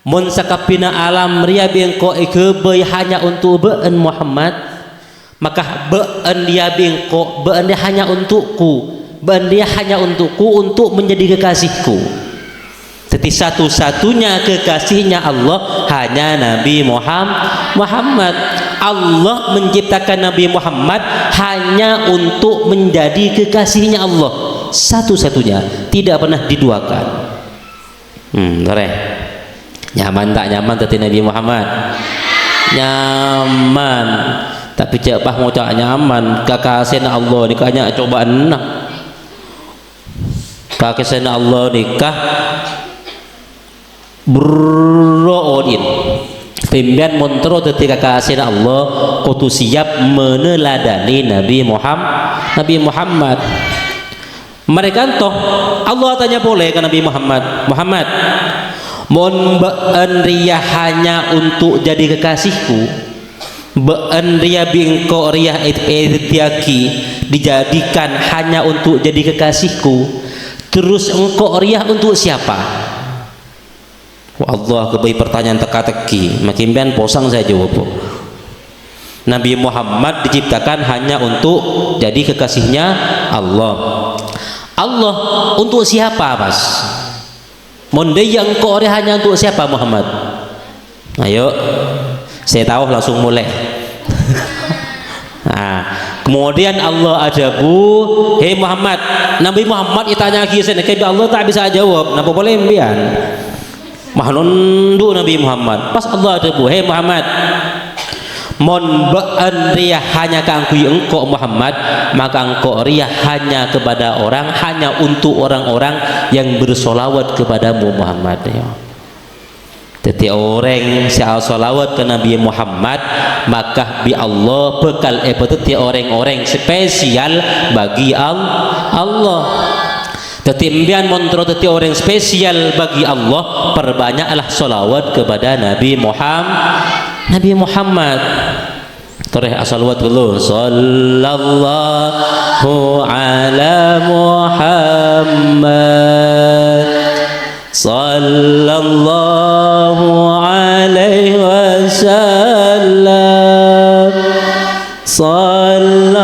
mun sakapina alam ria bengko ikebay hanya untuk be'en Muhammad, maka be'en dia bengko, be'en dia hanya untukku, be'en dia hanya untukku untuk menjadi kekasihku. Jadi satu-satunya kekasihnya Allah hanya Nabi Muhammad. Allah menciptakan Nabi Muhammad hanya untuk menjadi kekasihnya Allah, satu-satunya, tidak pernah diduakan. Nyaman tak nyaman tadi Nabi Muhammad? Nyaman. Tapi cepah mau cak nyaman kekasihnya Allah nikahnya cobaan nak. Kekasihnya Allah nikah berroodin pimpian montro ketika kasih Allah kutu siap meneladani Nabi Muhammad. Mereka toh Allah tanya boleh ke Nabi Muhammad, Muhammad mon be'en ria hanya untuk jadi kekasihku, be'en ria bingko ria etiaki dijadikan hanya untuk jadi kekasihku, terus engkau ria untuk siapa? Allah kebai pertanyaan teka-teki makin ben posang saya jawab. Nabi Muhammad diciptakan hanya untuk jadi kekasihnya Allah. Allah untuk siapa pas? Monde yang kau hanya untuk siapa Muhammad? Ayo saya tahu langsung mulai. Nah, kemudian Allah ajabu, hei Muhammad, Nabi Muhammad ditanya kisah Allah tak bisa jawab, napa boleh mbian? Mahnundu Nabi Muhammad pas Allah ada hei Muhammad mon be'en riyah hanya kangkui engkau Muhammad, maka engkau riyah hanya kepada orang, hanya untuk orang-orang yang bersolawat kepadamu Muhammad ya. Jadi orang yang solawat ke Nabi Muhammad maka bi Allah bekal teti orang-orang spesial bagi Allah. Ketimbian montro teti orang spesial bagi Allah, perbanyaklah solawat kepada Nabi Muhammad. Terus asalawat dulu. Sallallahu ala Muhammad. Sallallahu alaihi wasallam. Sallallahu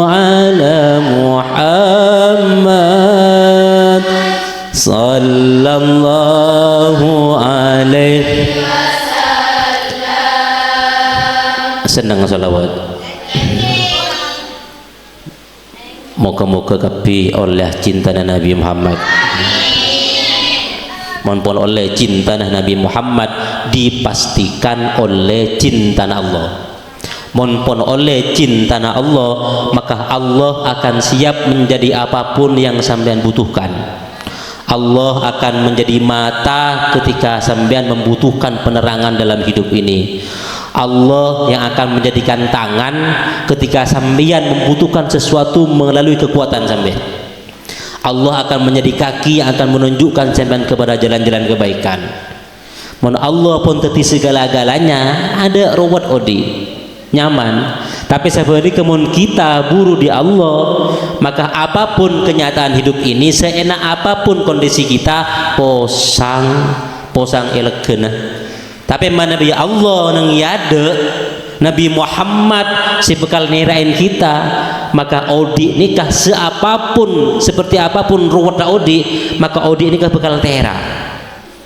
ala Muhammad. Sallallahu alaihi wasallam. Senang salawat. Moga-moga kapi oleh cinta Nabi Muhammad. Mohon oleh cinta Nabi Muhammad dipastikan oleh cinta Allah. Mohon oleh cinta Allah, maka Allah akan siap menjadi apapun yang sampean butuhkan. Allah akan menjadi mata ketika sampean membutuhkan penerangan dalam hidup ini. Allah yang akan menjadikan tangan ketika sampean membutuhkan sesuatu melalui kekuatan sampean. Allah akan menjadi kaki yang akan menunjukkan sampean kepada jalan-jalan kebaikan. Mohon Allah pun teti segala-galanya ada robot odi nyaman, tapi sebenarnya kemun kita buru di Allah, maka apapun kenyataan hidup ini, seenak apapun kondisi kita, posang elegan. Tapi mana bi Allah nang yade Nabi Muhammad si bekal nirain kita, maka odi nikah seperti apapun ruwet odi, maka odi nikah bekal tera.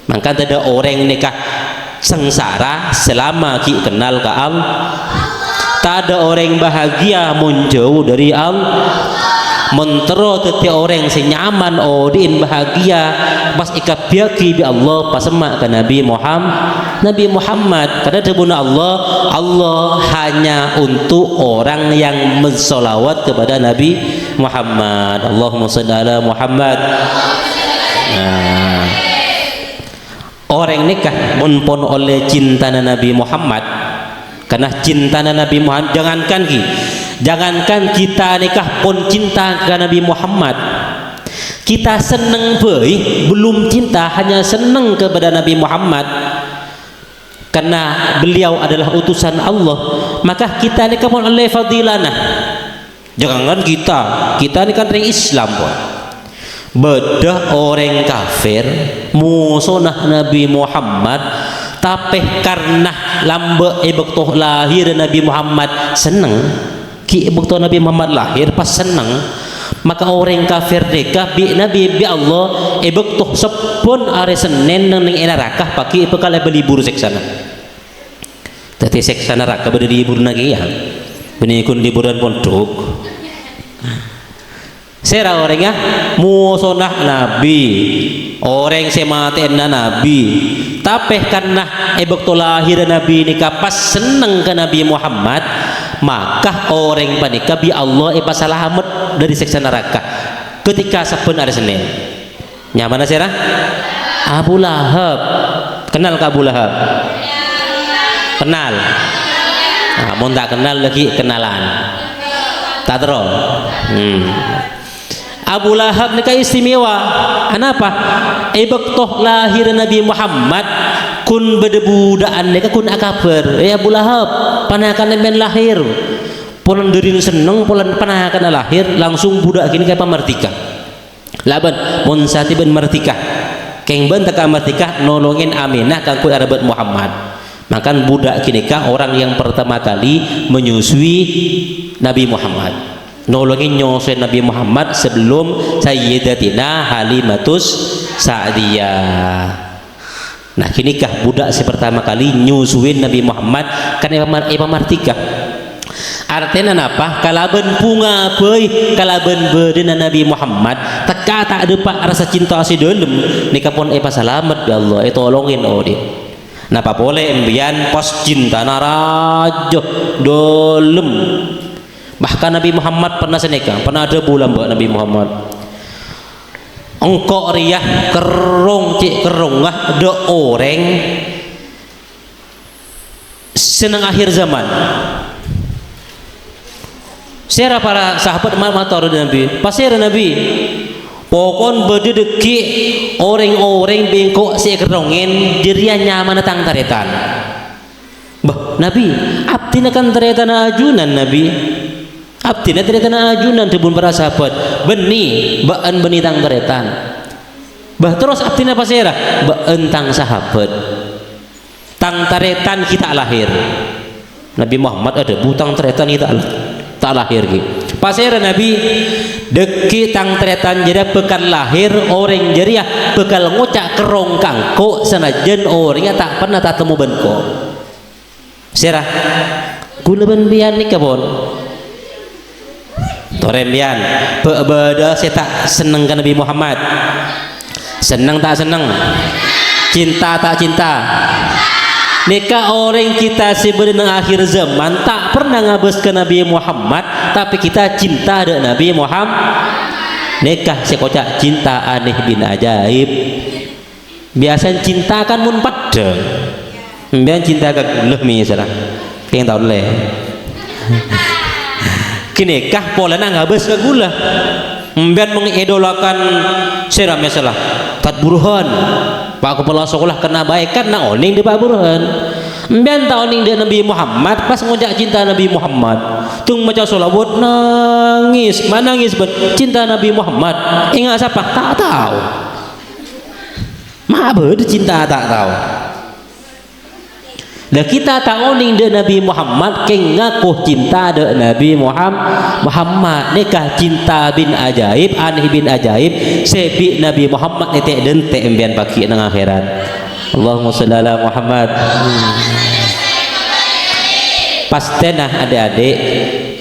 Maka ada orang nikah sengsara selama ki kenal ke Allah. Tak ada orang bahagia menjauh dari Allah. Mentero teti orang senyaman odin bahagia pas ikap biaki bi Allah pas semak ke Nabi Muhammad karena tebuna Allah hanya untuk orang yang mensolawat kepada Nabi Muhammad. Allahumma shalli ala Muhammad. Nah, orang nikah pun oleh cinta Nabi Muhammad, karena cinta Nabi Muhammad jangankan kita nikah pun cinta ke Nabi Muhammad, kita seneng belum cinta, hanya seneng kepada Nabi Muhammad karena beliau adalah utusan Allah, maka kita nikah pun oleh fadilana. Jangan kita nikah orang Islam pun bedah orang kafir musuh Nabi Muhammad, tapi karena lambe bektoh lahir Nabi Muhammad seneng ki bektoh Nabi Muhammad lahir pas seneng, maka orang kafir nikah bi Nabi bi Allah bektoh sepun hari Senin nang neraka paki bekal belibur seksana. Tadi seksana neraka belibur lagi ya. Benikun liburan pondok. Sera orangnya musuh Nabi, orang sematen Nabi, tapi karena bekto lahir Nabi nikah pas seneng ke Nabi Muhammad, maka orang panika bi Allah selamat dari siksa neraka ketika sepun hari Senin. Nyaman sera? Abu Lahab, kenal ke Abu Lahab? Kenal? Nah, mau tak kenal lagi kenalan. Tak terus. Abu Lahab nikah istimewa. Kenapa? Bektoh lahir Nabi Muhammad kun bedebudaan nikah kun akaber. Abu Lahab panakan men lahir. Polan derin seneng, polan panakan lahir langsung budak kini kayak pamartika. Laban mun satiben martika. Keng ben tak martika nolongin Aminah kangku Arabat Muhammad. Makan budak kini kah orang yang pertama kali menyusui Nabi Muhammad, nolongin nyusuin Nabi Muhammad sebelum Sayyidatina Halimatus Sa'diyah. Nah kini kah budak si pertama kali nyusuin Nabi Muhammad kan martika. Artinya apa? Kalaban punga boy, kalaban bedena Nabi Muhammad teka tak ada pak rasa cinta si dalam nikah pun selamat ya Allah tolongin odi. Napa boleh embian pos cinta narajo dolem. Bahkan Nabi Muhammad pernah senikah, pernah ada bulan buat Nabi Muhammad. Engkau riah kerong ada orang senang akhir zaman. Siapa para sahabat matur Nabi, pasir Nabi. Pokon bededeki orang-orang bengkok si kerongin dirinya nyaman datang taretan. Bah Nabi, abdina kan taretan ajunan Nabi. Abdina taretan ajunan tebun para sahabat. Baan beni tang taretan. Bah terus abdina pasera, baan tang sahabat. Tang taretan kita lahir. Nabi Muhammad ada butang taretan kita tak lahir gitu. Pasir Nabi deki tang tretan jadi bekal lahir orang jeriah bekal ngocak kerong kangko senajan orangnya tak pernah tak temu benko. Serah gula benbian ni kabon. Torembian beda saya tak seneng kan Nabi Muhammad. Seneng tak seneng? Cinta tak cinta? Nikah orang kita sebenarnya akhir zaman tak pernah ngabes ke Nabi Muhammad, tapi kita cinta dengan Nabi Muhammad. Nikah sekocak cinta aneh bin ajaib. Biasa cinta kan mun padeng. Mbian cinta ke guleh misalnya. Yang tahu le. Kini kah pola ngabes ke guleh. Mbian mengidolakan sira misalnya Tat Burhan. Pak kepala sekolah kena baik kan na oning di Pak Burhan. Mbian ta oning di Nabi Muhammad pas ngojak cinta Nabi Muhammad. Tung maca sholawat nangis, manangis bet cinta Nabi Muhammad. Ingat siapa? Tak tahu. Mah ber cinta tak tahu. Dan kita tak oning de Nabi Muhammad keng ngaku cinta de Nabi Muhammad nikah cinta bin ajaib aneh bin ajaib sebi Nabi Muhammad nete dente embian pagi nang akhirat. Allahumma shalli ala Muhammad. Pastenah adik-adik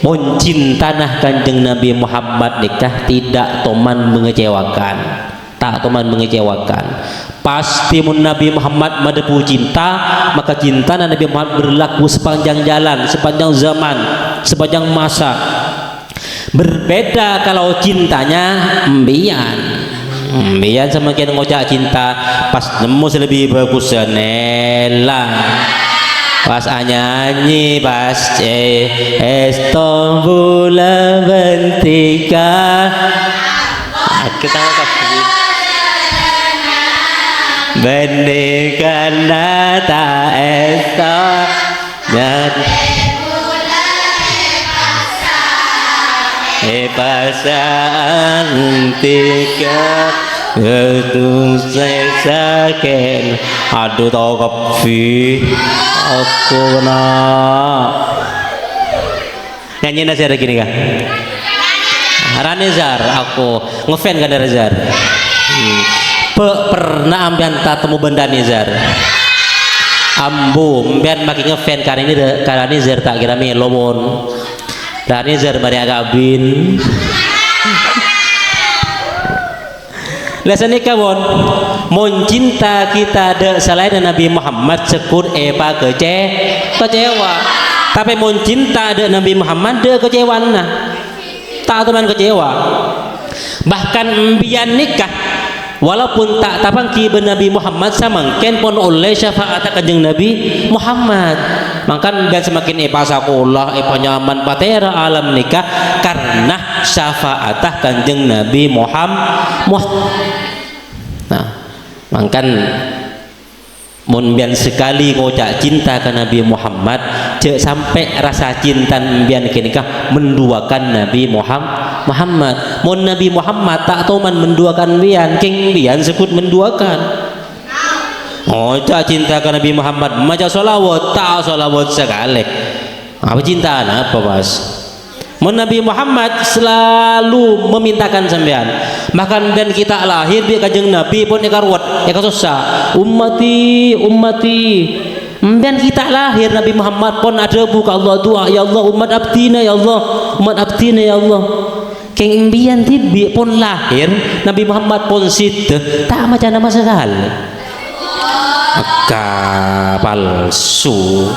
mun cinta nah Kanjeng Nabi Muhammad nikah tidak toman mengecewakan, tak toman mengecewakan. Pasti mun Nabi Muhammad madepu cinta, maka cinta Nabi Muhammad berlaku sepanjang jalan, sepanjang zaman, sepanjang masa. Berbeda kalau cintanya embian sama kian ngocak cinta pas nemu lebih bagus nelang. Pas nyanyi pas Istanbul bentika kita kasih bentika nata Istanbul pasantika gedung saya sakit aduh tau kopi aku kena nyanyi Nazar gini kah? Ranezar aku ngefan kan Nazar. Pernah ambian tak temu benda Nazar. Ambu ambian makin ngefan karena Nazar tak kira melomon. Ranezar bari agabin. Lesani kawon mon cinta kita ada selain Nabi Muhammad sekut kecewa. Tapi mon cinta ada Nabi Muhammad ada kecewa nah. Tak teman kecewa. Bahkan embian nikah walaupun tak tapangki ben Nabi Muhammad samangken pun oleh syafaat Kanjeng Nabi Muhammad. Mangkan dan semakin pasakulah penyaman patera alam nikah karena syafaatah Kanjeng Nabi Muhammad. Nah, mangkan mun bian sekali ngocak cinta ke Nabi Muhammad cek sampai rasa cinta bian kenikah menduakan Nabi Muhammad. Mun Nabi Muhammad tak tahu man menduakan bian keng bian sebut menduakan. Ngocak cinta ke Nabi Muhammad maca solawat tak solawat sekali. Apa cinta apa mas? Mun Nabi Muhammad selalu memintakan sampean. Bahkan dan kita lahir biar Kanjeng Nabi pun ekaruat susah. Ummati dan kita lahir Nabi Muhammad pun ada buka Allah doa ya Allah umat abdina ya Allah umat abdina ya Allah. Keng imbian tibi pun lahir Nabi Muhammad pun situ tak macam nama sekali. Maka palsu.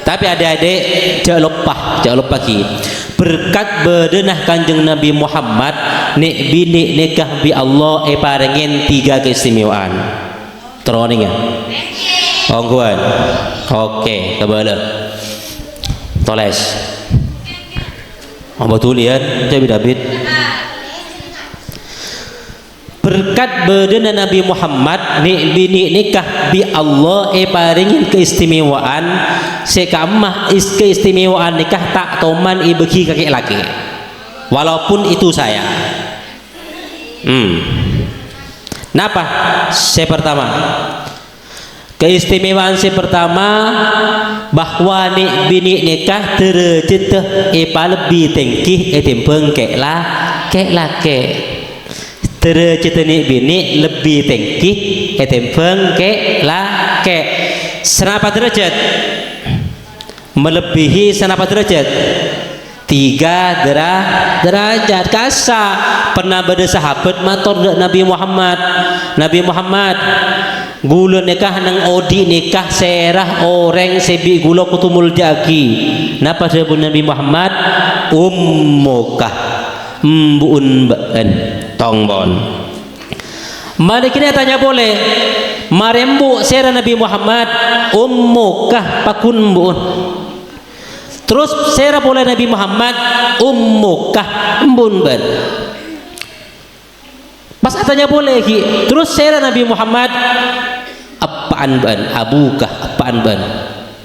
Tapi adik-adik jangan lupa ki berkat bedenah Kanjeng Nabi Muhammad nek bini nikah bi Allah parengen 3 keistimewaan. Teroning ya? Ongguan. Oke, kebala. Toles. Betul ya, David. Berkat bedena Nabi Muhammad nek bini nikah bi Allah paringin keistimewaan sekamah keistimewaan nikah tak toman bagi kakek laki walaupun itu saya. Napa? Pertama keistimewaan pertama bahwa nek bini nikah derajat lebih tinggi timbang kek laki. Derajat bini lebih tinggi timbang ke laki. Senapa derajat? Melebihi senapa derajat? 3 derajat. Kasa pernah beda sahabat matur Nabi Muhammad gula nikah nang odi nikah serah orang sebi gula kutumul jagi. Napa sebut Nabi Muhammad ummukah mbuun ben tongbon. Mari kita tanya boleh marembu sera Nabi Muhammad ummukah pakun mbuun. Terus sera boleh Nabi Muhammad ummukah mbun ben. Pas tanya boleh ki. Terus sera Nabi Muhammad apaan ben abukah apaan ben.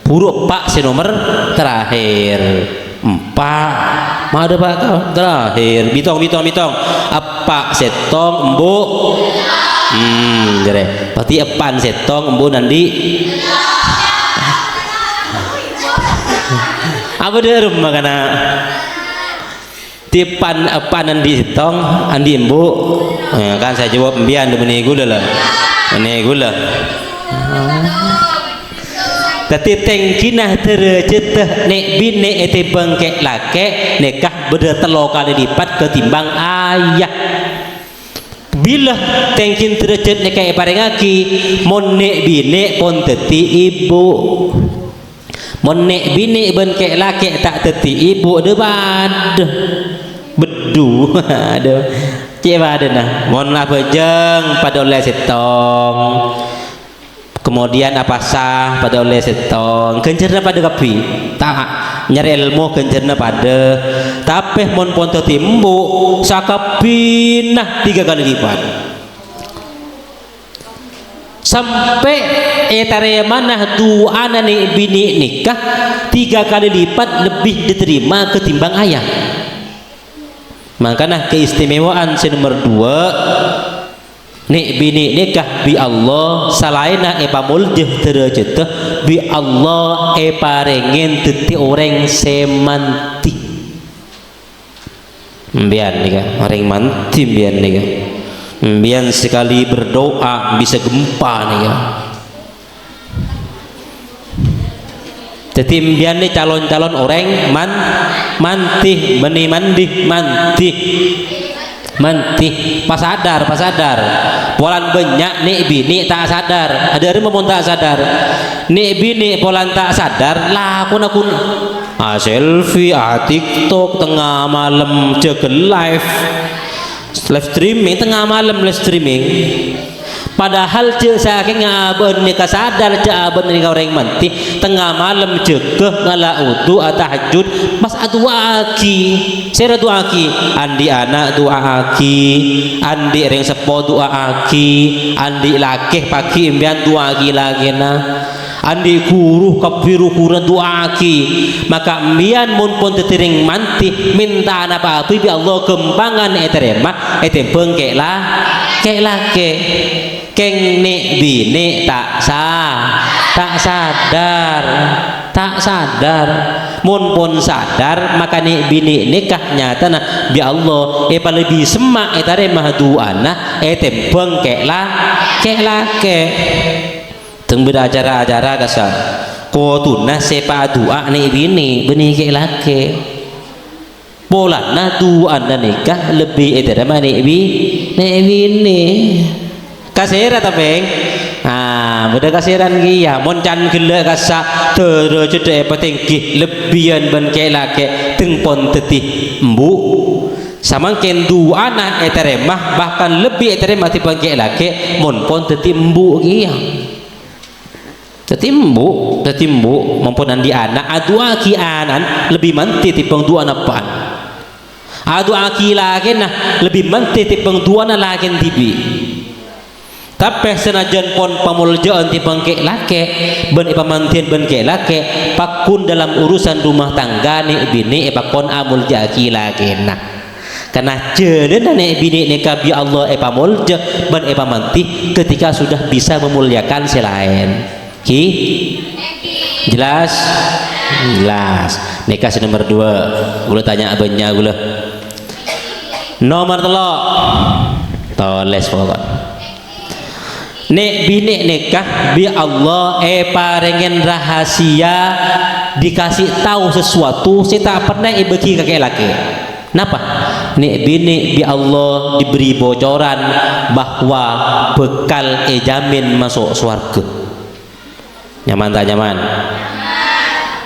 Buruk pak nomor terakhir 4 ada pak terakhir bitong apa setong embuk Jere. Berarti epan setong embu nandi. Apa dia rumah kana? Tipan epan nandi setong andi embu. Kan saya jawab embian demeni gula lah. Ini gula. Tapi tengkinah terjetah nek bine ete bengkek lake nekah beda telo kali lipat ketimbang ayah. Bila tengkin terjet nek parengaki mon nek bine pon teti ibu. Mon nek bine bengkek lake tak teti ibu debat bedu ada. Cewa ada nah. Mon apa jeng pada oleh setong. Kemudian apa sah pada oleh setong kencerna pada kapi tak nyari ilmu kencerna pada tapi mon ponto timbu sakapinah 3 kali lipat sampai etare mana dua anak bini nikah 3 kali lipat lebih diterima ketimbang ayah. Makanya keistimewaan nomor 2 nek bini nikah bi Allah salaina pamuljeh terjeteh bi Allah parengen teti orang semanti mbian nika orang manti mbian nika mbian sekali berdoa bisa gempa nika jadi mbian ni calon-calon orang manti meni mandi pas sadar polan banyak nek bini tak sadar ada hari mau tak sadar nek bini polan tak sadar lah aku selfie TikTok tengah malam jaga live streaming tengah malam live streaming padahal cek saking ngaben nikah sadar cek aben nikah orang mati tengah malam jegeh ngala udu tahajud pas doa aki saya doa aki andi anak doa aki andi ring sepo doa aki andi lakeh pagi imbian doa aki lagi na andi guru kabiru kurang doa aki maka imbian mun pun tetiring manti minta apa bi Allah kembangan eterema etempeng keklah keng nek bini tak sadar mun pun sadar maka nek bini nikah nyata nah bi Allah lebih semak etare mah duana tembeng kek teng beracara-acara kasa ko tunah sepa doa nek bini kek lake polana duana nikah lebih etare mah nek bini kasera tapeng beda kasiran gia moncan gila kasa terjede petengki lebihan bengke lake tengpon teti embu samangken dua anak eteremah bahkan lebih eteremah ti bengke lake monpon teti embu gia teti embu mampun andi anak adu aki anan lebih manti ti peng dua napan adu aki lake nah lebih manti ti peng dua na lake tibi tapi senajan pon pamuljaan ti bangke lake ben pamantian bangke lake pakun dalam urusan rumah tangga ni bini pakon amulja ki lake nah karena jeuna nek bini nikah bi Allah pamulja ben pamanti ketika sudah bisa memuliakan selain jelas nikah nomor 2 gula tanya abenya gula nomor 3 toles pokok nek bini nikah bi Allah parengen rahasia dikasih tahu sesuatu saya tak pernah bagi kakek laki kenapa nek bini bi Allah diberi bocoran bahwa bekal jamin masuk surga nyaman tak nyaman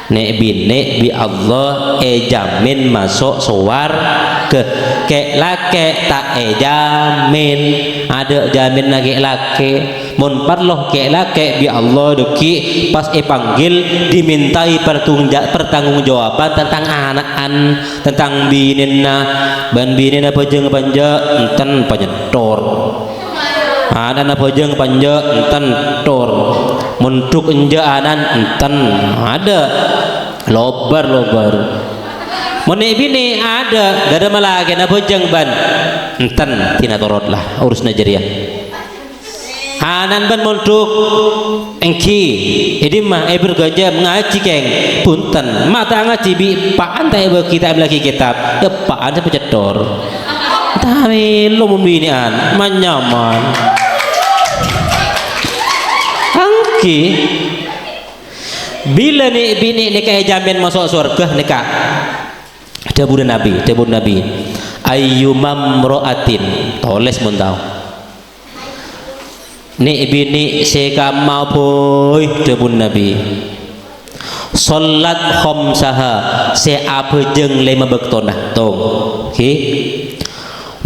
nek bini bi Allah jamin masuk surga kek laki tak jamin ada jamin lagi laki mun parloh kek laki bi Allah deki pas panggil dimintai pertanggungjawaban tentang anak-an tentang binina ban binina pejeng panja enten panyetor anan pejeng panja enten tor muntuk enja anan enten ada lobar Mone bini ada malah kena bojang ban enten tina torot lah urus Najariah anan ban mondok engki ini mah bergaja mengaji keng punten mata ngaji bi paan teh kita lagi kitab ya paan teh pecedor tapi lo membinian manyaman angki bila nih bini nih kayak jamin masuk surga nikah debur nabi ayyumam ro'atin toles mun tahu nih bini sekama boy debur nabi salat khamsaha se abejeng 5 bektonah tong oke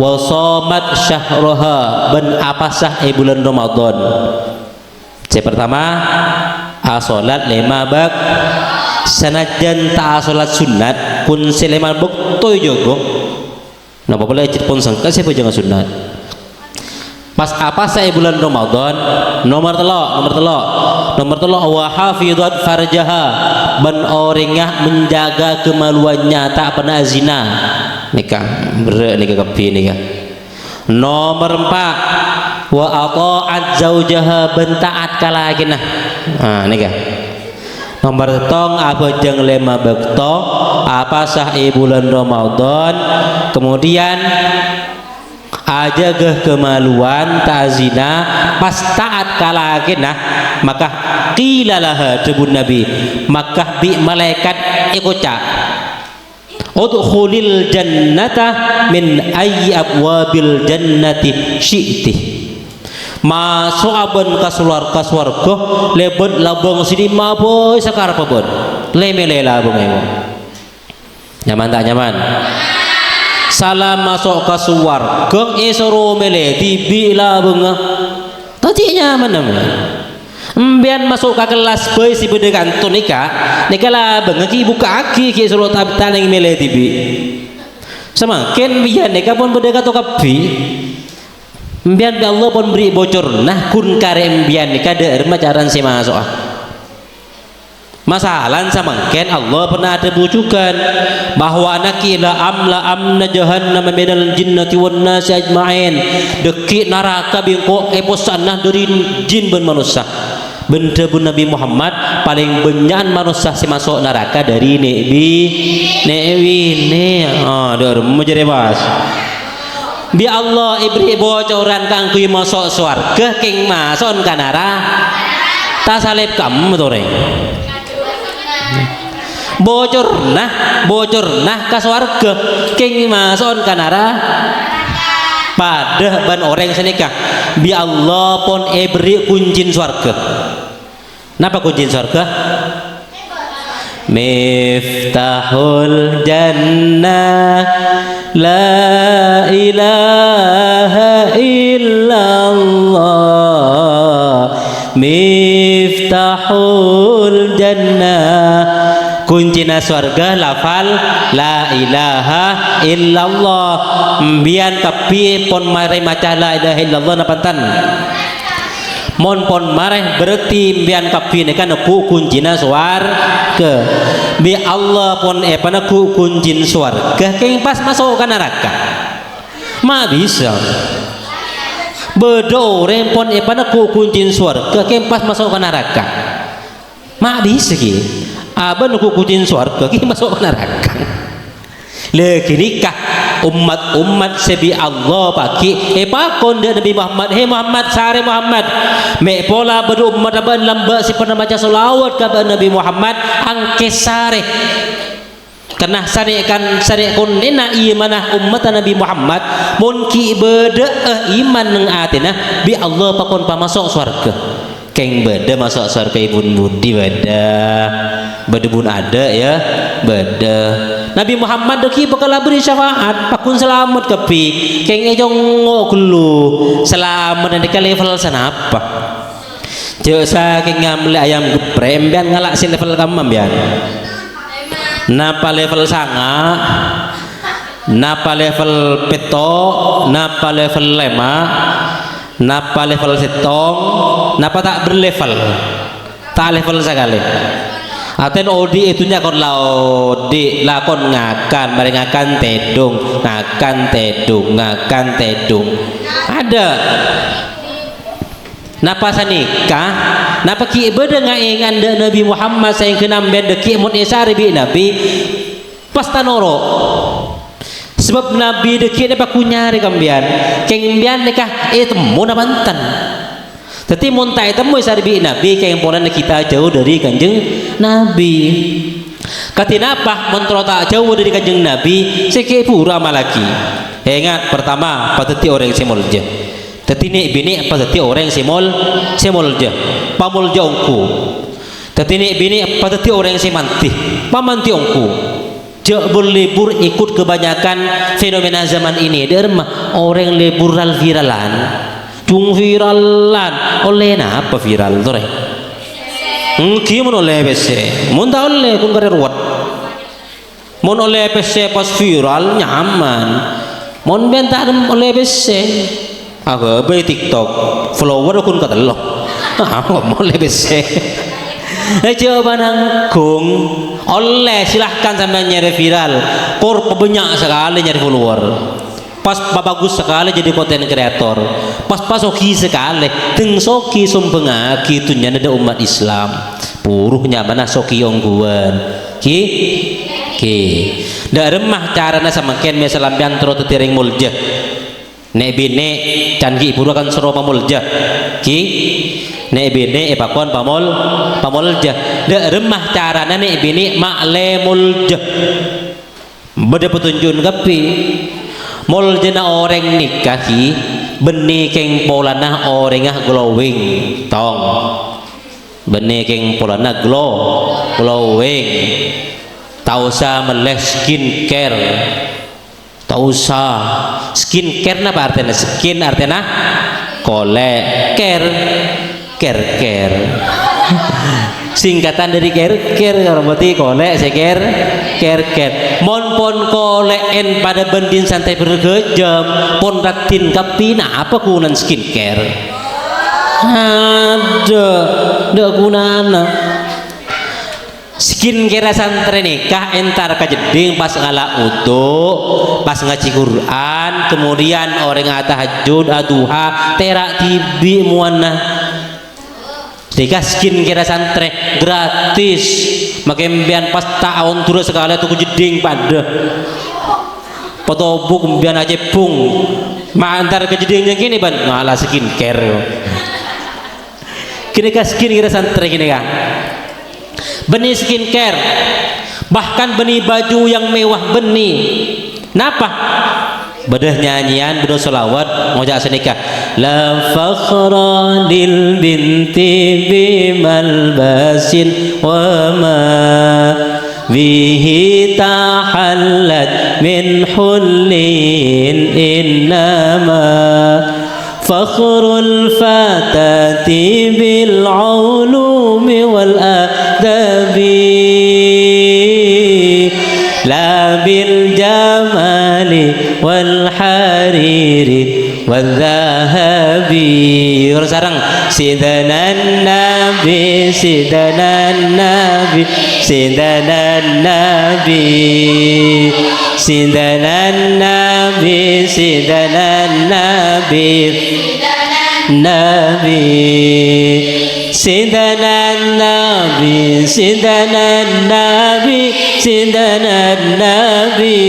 wa shamat syahraha ben apasah bulan Ramadan pertama salat 5 bak sanajan ta salat sunat kun seleman bekto jogo napa boleh pun sangka siapa jangan sunat pas apa saya bulan Ramadan nomor telok wa hafizat farjaha ban orangnya menjaga kemaluannya tak pernah zina nikah kepi nikah nomor 4 wa ata'at zaujaha bentaat kalagina nikah nomor tong apa jeng 5 bekto apa sah bulan Ramadan kemudian ajagah kemaluan ta'zina pas taat kalagina maka qilalaha debun nabi maka bi malaikat ikuca udkhulil jannata min ayyi abwabil jannati syi'ti masuk abon ka swarga lebet labong sini maboy sakar pabon lemele labong emo nyaman tak nyaman salam masuk ke swarga isoro mele tibi labong tadi nyaman namanya mbian masuk ke kelas boy si bedekan tunika labong ki buka aki ki isoro taneng mele tibi semakin biar nika pun bedekat to kapi mbian Allah pun beri bocor nah kun kare mbian kada remacaran si masuk masalah samangken Allah pernah ada bujukan bahwa nakila amna jahannam minal jinnati wan nasi ajma'in deki neraka bingko eposanah dari jin ben manusia benda pun Nabi Muhammad paling banyak manusia si masuk neraka dari nebi mau jadi bahas bi Allah ibri bocoran kang kuwi masuk swarga king mason kanara ta salib kamu toreng bocor nah ka swarga king mason kanara pada ban orang senikah bi Allah pun ibri kuncin swarga napa kuncin swarga miftahul jannah la ilaha illallah miftahul jannah kuncina surga lafal la ilaha illallah mbian kapi pon mare maca la ilaha illallah napantan mon pon mareh berarti mbian kapi ne kan ku kuncina swarga bi Allah pon pana ku kuncin swarga keng pas masuk ke neraka ma bisa bedo rempon pana ku kuncin swarga keng pas masuk ke neraka ma bisa ki aban ku kuncin swarga ki masuk ke neraka lagi nikah umat sebi Allah paki pakon dia Nabi Muhammad Muhammad sare Muhammad me pola bedu umat aban lamba si pernah baca selawat ke Nabi Muhammad angke sare karena sare kon nena imanah umat Nabi Muhammad mun ki beda iman nang atina bi Allah pakon pamasok surga keng beda masuk surga ibun budi beda bun ada ya beda Nabi Muhammad deki bakal beri syafaat pakun selamat kepi keng ejong ngokulu selamat dan dikali level sanapa cek saking ngambil ayam geprek mbian ngalak si level kamu mbian napa level sanga napa level peto napa level lema napa level setong napa tak berlevel tak level sekali aten odi itunya kon laudi lakon ngakan mari ngakan tedung ada Napa sanikah? Napa ki beda ngaingan de Nabi Muhammad sayang kenam beda ki mut isari bi Nabi pasta noro. Sebab Nabi de ki napa kunyari kambian. Kengbian dekah temu na bantan. Tetapi muntai temu isari bi Nabi keng ponan kita jauh dari Kanjeng Nabi. Katinapa mentro tak jauh dari Kanjeng Nabi seke pura malaki. Ingat pertama pateti orang semolja. Tatini bini patati orang semolja pamolja ongku. Tatini bini patati orang semanti pamanti ongku. Jak berlibur ikut kebanyakan fenomena zaman ini. Derma orang libur viralan, cung viralan. Oleh apa viral tu re? Kimun oleh bese, mun tak oleh kun kare ruat. Mun oleh bese pas viral nyaman. Mun ben tak oleh bese. Aku beli TikTok, follower kun katelok. Aku mau lebih se. Coba nanggung, oleh silahkan sampai nyari viral. Kor banyak sekali nyari follower. Pas bagus sekali jadi konten kreator. Pas hoki sekali. Teng soki sumpengaki itu nyana ada umat Islam. Puruhnya mana soki ongguan. Ki. Dak remah carana sama ken mesalam biantro tetiring mulja. Nek bine canggih ibu kan sero pamolja ki nek bine pakon pamolja dak remah carana nek bine maklemulja beda petunjuk gapi moljana orang nikahi beni keng polana orangah glowing tong beni keng polana glowing tau sa meleh skincare. Tak usah skincare apa artinya? Skin artinya kole care singkatan dari care kalau berarti kole care mon pon koleen pada bendin santai bergejam pon ratin kapina apa kunan skincare ada gunana. Skincare santri nikah entar kajeding pas ngala utuh pas ngaji Quran kemudian orang tahajud aduha terak tibi muana nikah skincare santri gratis makanya pas tahun turun sekali tuh jeding pada potobuk kemudian aja pung mantar kejedingnya gini ban ngala skincare kini skincare santri gini kan benih skincare bahkan benih baju yang mewah benih napa bedah nyanyian bedah selawat ngojak senikah la fakhra lil binti bimal basin wa ma bihi tahallat min hullin innama fakhrul fatati bil ulumi wal adabi la bil jamali wal hariri wal dhahabi. Sarang sidanan nabi sidanan nabi sidanan nabi sidanan nabi sidanan nabi nabi sidanan nabi sidanan nabi sidanan nabi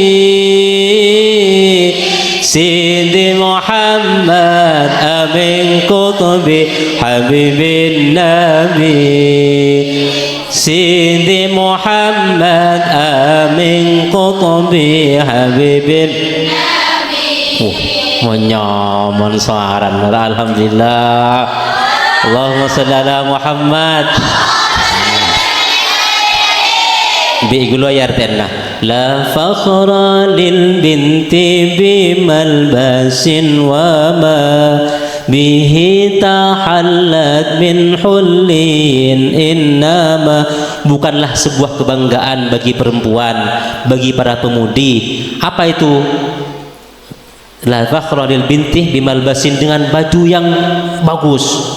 Sidi Muhammad amin kutubi habibin nabi Sidi Muhammad amin kutubi habibin nabi menyaman suaran alhamdulillah Allahumma shalli ala Muhammad bi gulo yartenna la fakhra lil binti bimal basin wa ma bihi tahallat min hullin innama bukanlah sebuah kebanggaan bagi perempuan bagi para pemudi apa itu la fakhra lil binti bimal basin dengan baju yang bagus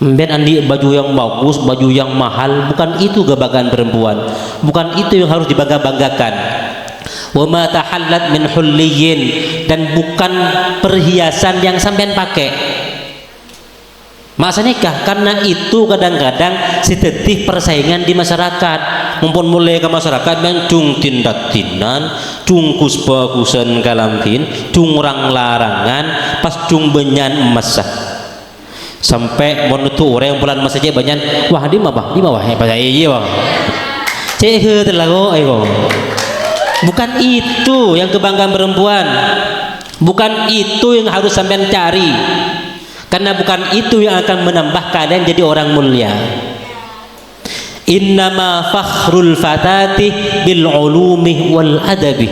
Ben andi baju yang bagus, baju yang mahal, bukan itu kebanggaan perempuan, bukan itu yang harus dibangga-banggakan. Wa ma tahallat min hulliyin, dan bukan perhiasan yang sampean pakai. Masa nikah karena itu kadang-kadang sitetih persaingan di masyarakat. Mumpun mulai ke masyarakat yang cung tindak tinan, cung kuspa-kusan kalamtin, cung rang larangan, pas cung benyan emas sah. Sampai menutu orang yang bulan emas saja banyak. Wah di mah hebat iya bang. Cek terlalu ayo. Bukan itu yang kebanggaan perempuan. Bukan itu yang harus sampean cari. Karena bukan itu yang akan menambah kalian jadi orang mulia. Innama fakhrul fatati bil ulumi wal adabi.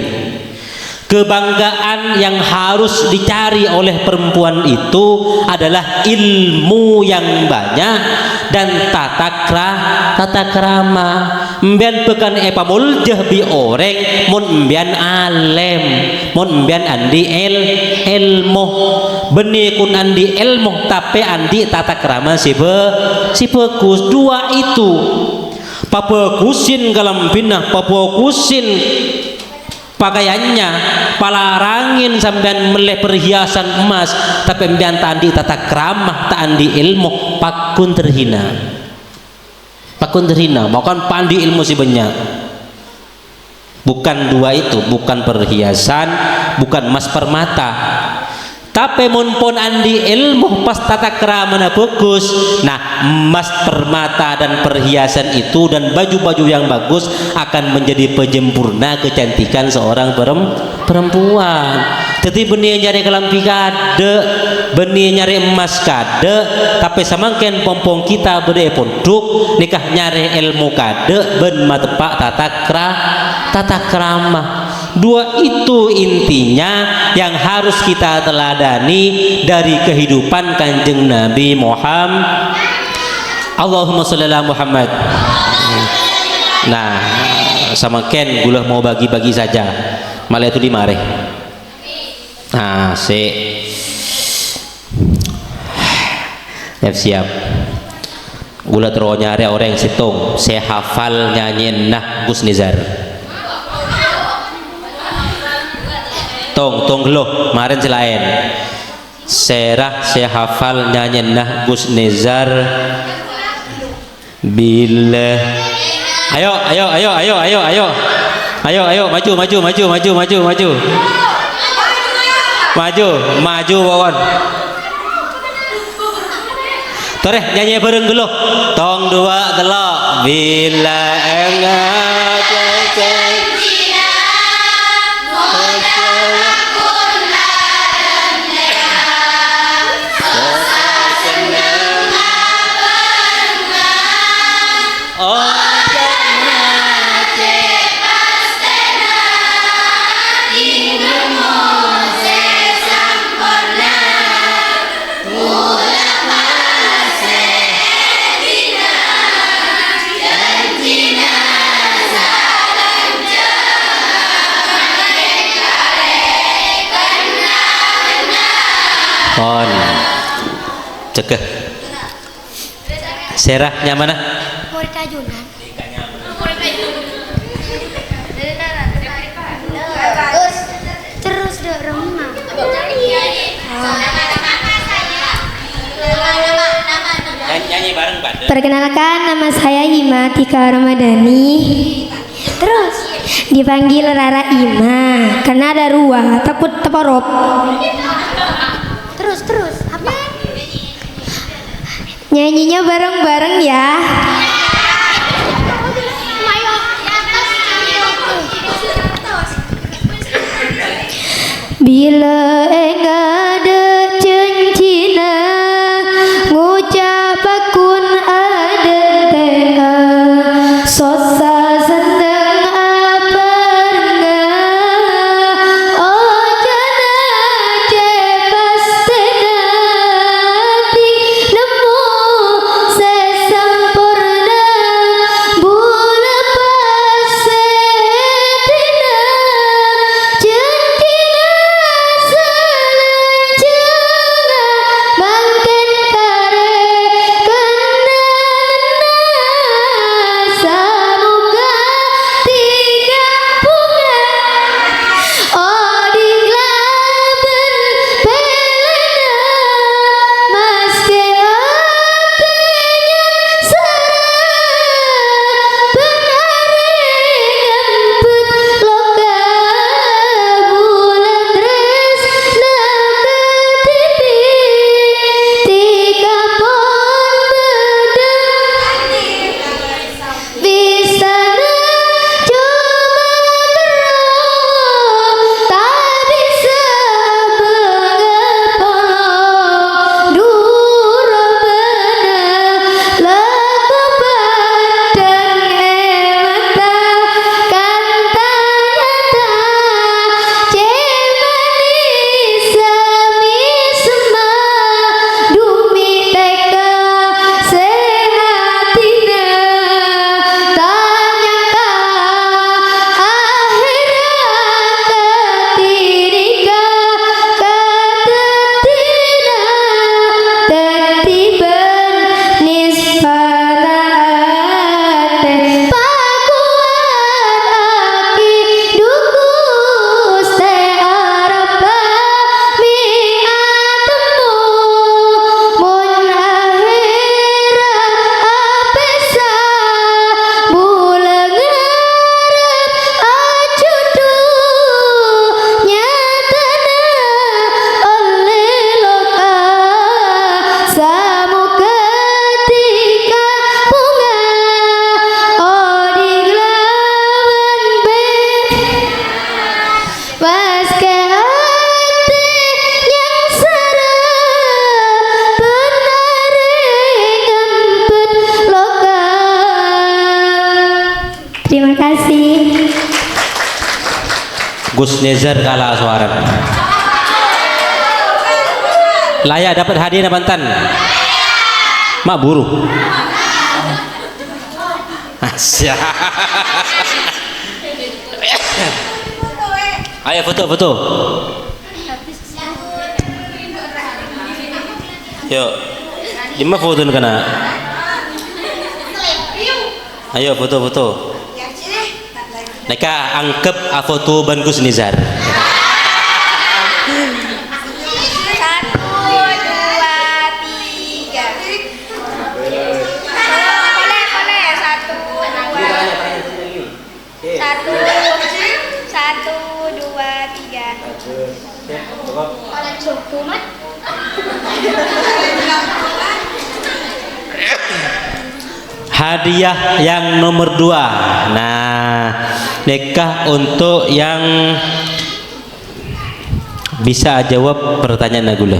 Kebanggaan yang harus dicari oleh perempuan itu adalah ilmu yang banyak dan tata krama. Mbian pekan muljah bi orang mun mbian alem, mun mbian andi ilmu. Benih kun andi ilmu tapi andi tata krama si bagus. Dua itu. Pabagusin kalam pinah, pabagusin pakaiannya, palarangin sampean meleh perhiasan emas, tapi mbian tandi tata kramah, tandi ilmu, pakun terhina. Pakun terhina, makan pandi ilmu si banyak. Bukan dua itu, bukan perhiasan, bukan emas permata. Tapi mumpun andi ilmu pas tata keramana bagus. Nah, emas permata dan perhiasan itu dan baju-baju yang bagus akan menjadi penyempurna kecantikan seorang perempuan. Jadi benih nyari kelampi kade, benih nyari emas kade, tapi samangken pompong kita berde ponduk nikah nyari ilmu kade ben matepak tata krama. Dua itu intinya yang harus kita teladani dari kehidupan Kanjeng Nabi Muhammad. Allahumma sholli ala Muhammad. Nah, sama Ken gula mau bagi-bagi saja. Malah itu dimare. Nah, siap. Gula terus nyari orang yang situng. Saya hafal nyanyiin nah Gus Nizar. Tong geluh kemarin selain serah saya hafal nyanyi nah Gus Nizar bila ayo maju wawan toreh nyanyi bareng geluh tong dua telok bila enggak kon cekeh serahnya mana Murid kajunan. Terus dorong nyanyi bareng pada. Perkenalkan, nama saya Ima Tika Ramadhani. Terus dipanggil Rara Ima karena ada ruah takut teporop. Terus apa? Nyanyinya bareng-bareng ya. Bila engada cencina ngucap akun aden tenga sosa sendeng apa enggak oh jana cepas tenati nemu sesampurna bula pasedina centina Terima kasih. Gus Nezar kalah suara. Layak dapat hadiah Banten. Mak buru. Asyik. Ayo foto. Yuk. Lima foto kena. Ayo foto. Neka angkep foto ban Gus Nizar. 1, 2, 3. Boleh 1, 2. 1, 2, 3. Hadiah yang nomor 2. Nah, nikah untuk yang bisa jawab pertanyaan Nagula.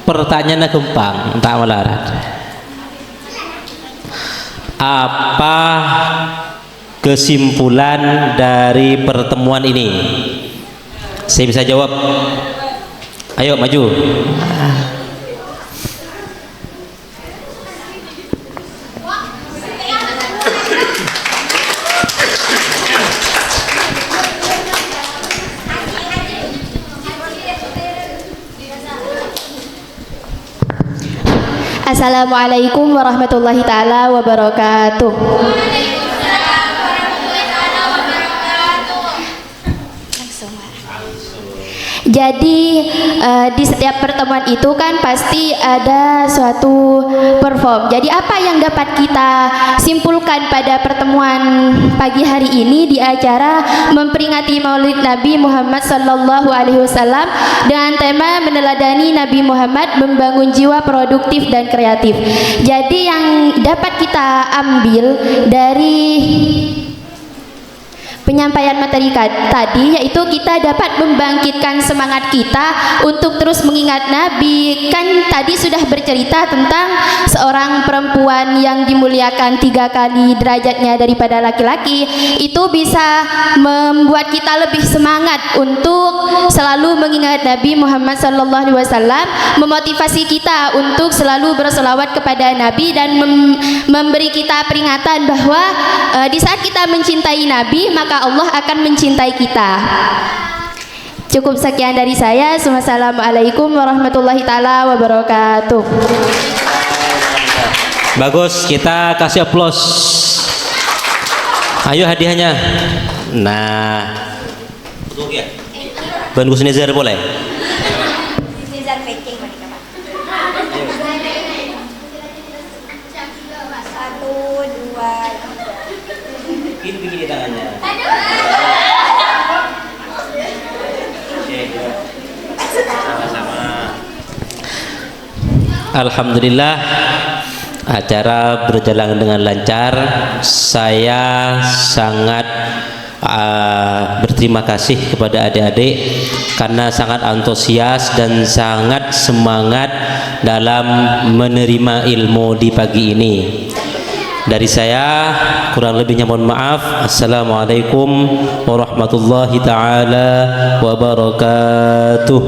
Pertanyaannya gampang, tak melarat. Apa kesimpulan dari pertemuan ini? Saya bisa jawab. Ayo maju. Assalamualaikum warahmatullahi taala wabarakatuh. Jadi di setiap pertemuan itu kan pasti ada suatu perform. Jadi apa yang dapat kita simpulkan pada pertemuan pagi hari ini di acara memperingati Maulid Nabi Muhammad sallallahu alaihi wasallam dengan tema meneladani Nabi Muhammad membangun jiwa produktif dan kreatif. Jadi yang dapat kita ambil dari penyampaian materi tadi yaitu kita dapat membangkitkan semangat kita untuk terus mengingat Nabi. Kan tadi sudah bercerita tentang seorang perempuan yang dimuliakan 3 kali derajatnya daripada laki-laki. Itu bisa membuat kita lebih semangat untuk selalu mengingat Nabi Muhammad sallallahu alaihi wasallam, memotivasi kita untuk selalu berselawat kepada Nabi dan memberi kita peringatan bahwa di saat kita mencintai Nabi maka Allah akan mencintai kita. Cukup sekian dari saya. Wassalamualaikum warahmatullahi taala wabarakatuh. Bagus, kita kasih aplaus. Ayo hadiahnya. Nah, Ban Gus Nizar boleh? Begini tangannya. Sama-sama. Alhamdulillah acara berjalan dengan lancar. Saya sangat berterima kasih kepada adik-adik karena sangat antusias dan sangat semangat dalam menerima ilmu di pagi ini. Dari saya kurang lebihnya mohon maaf. Assalamualaikum warahmatullahi taala wabarakatuh.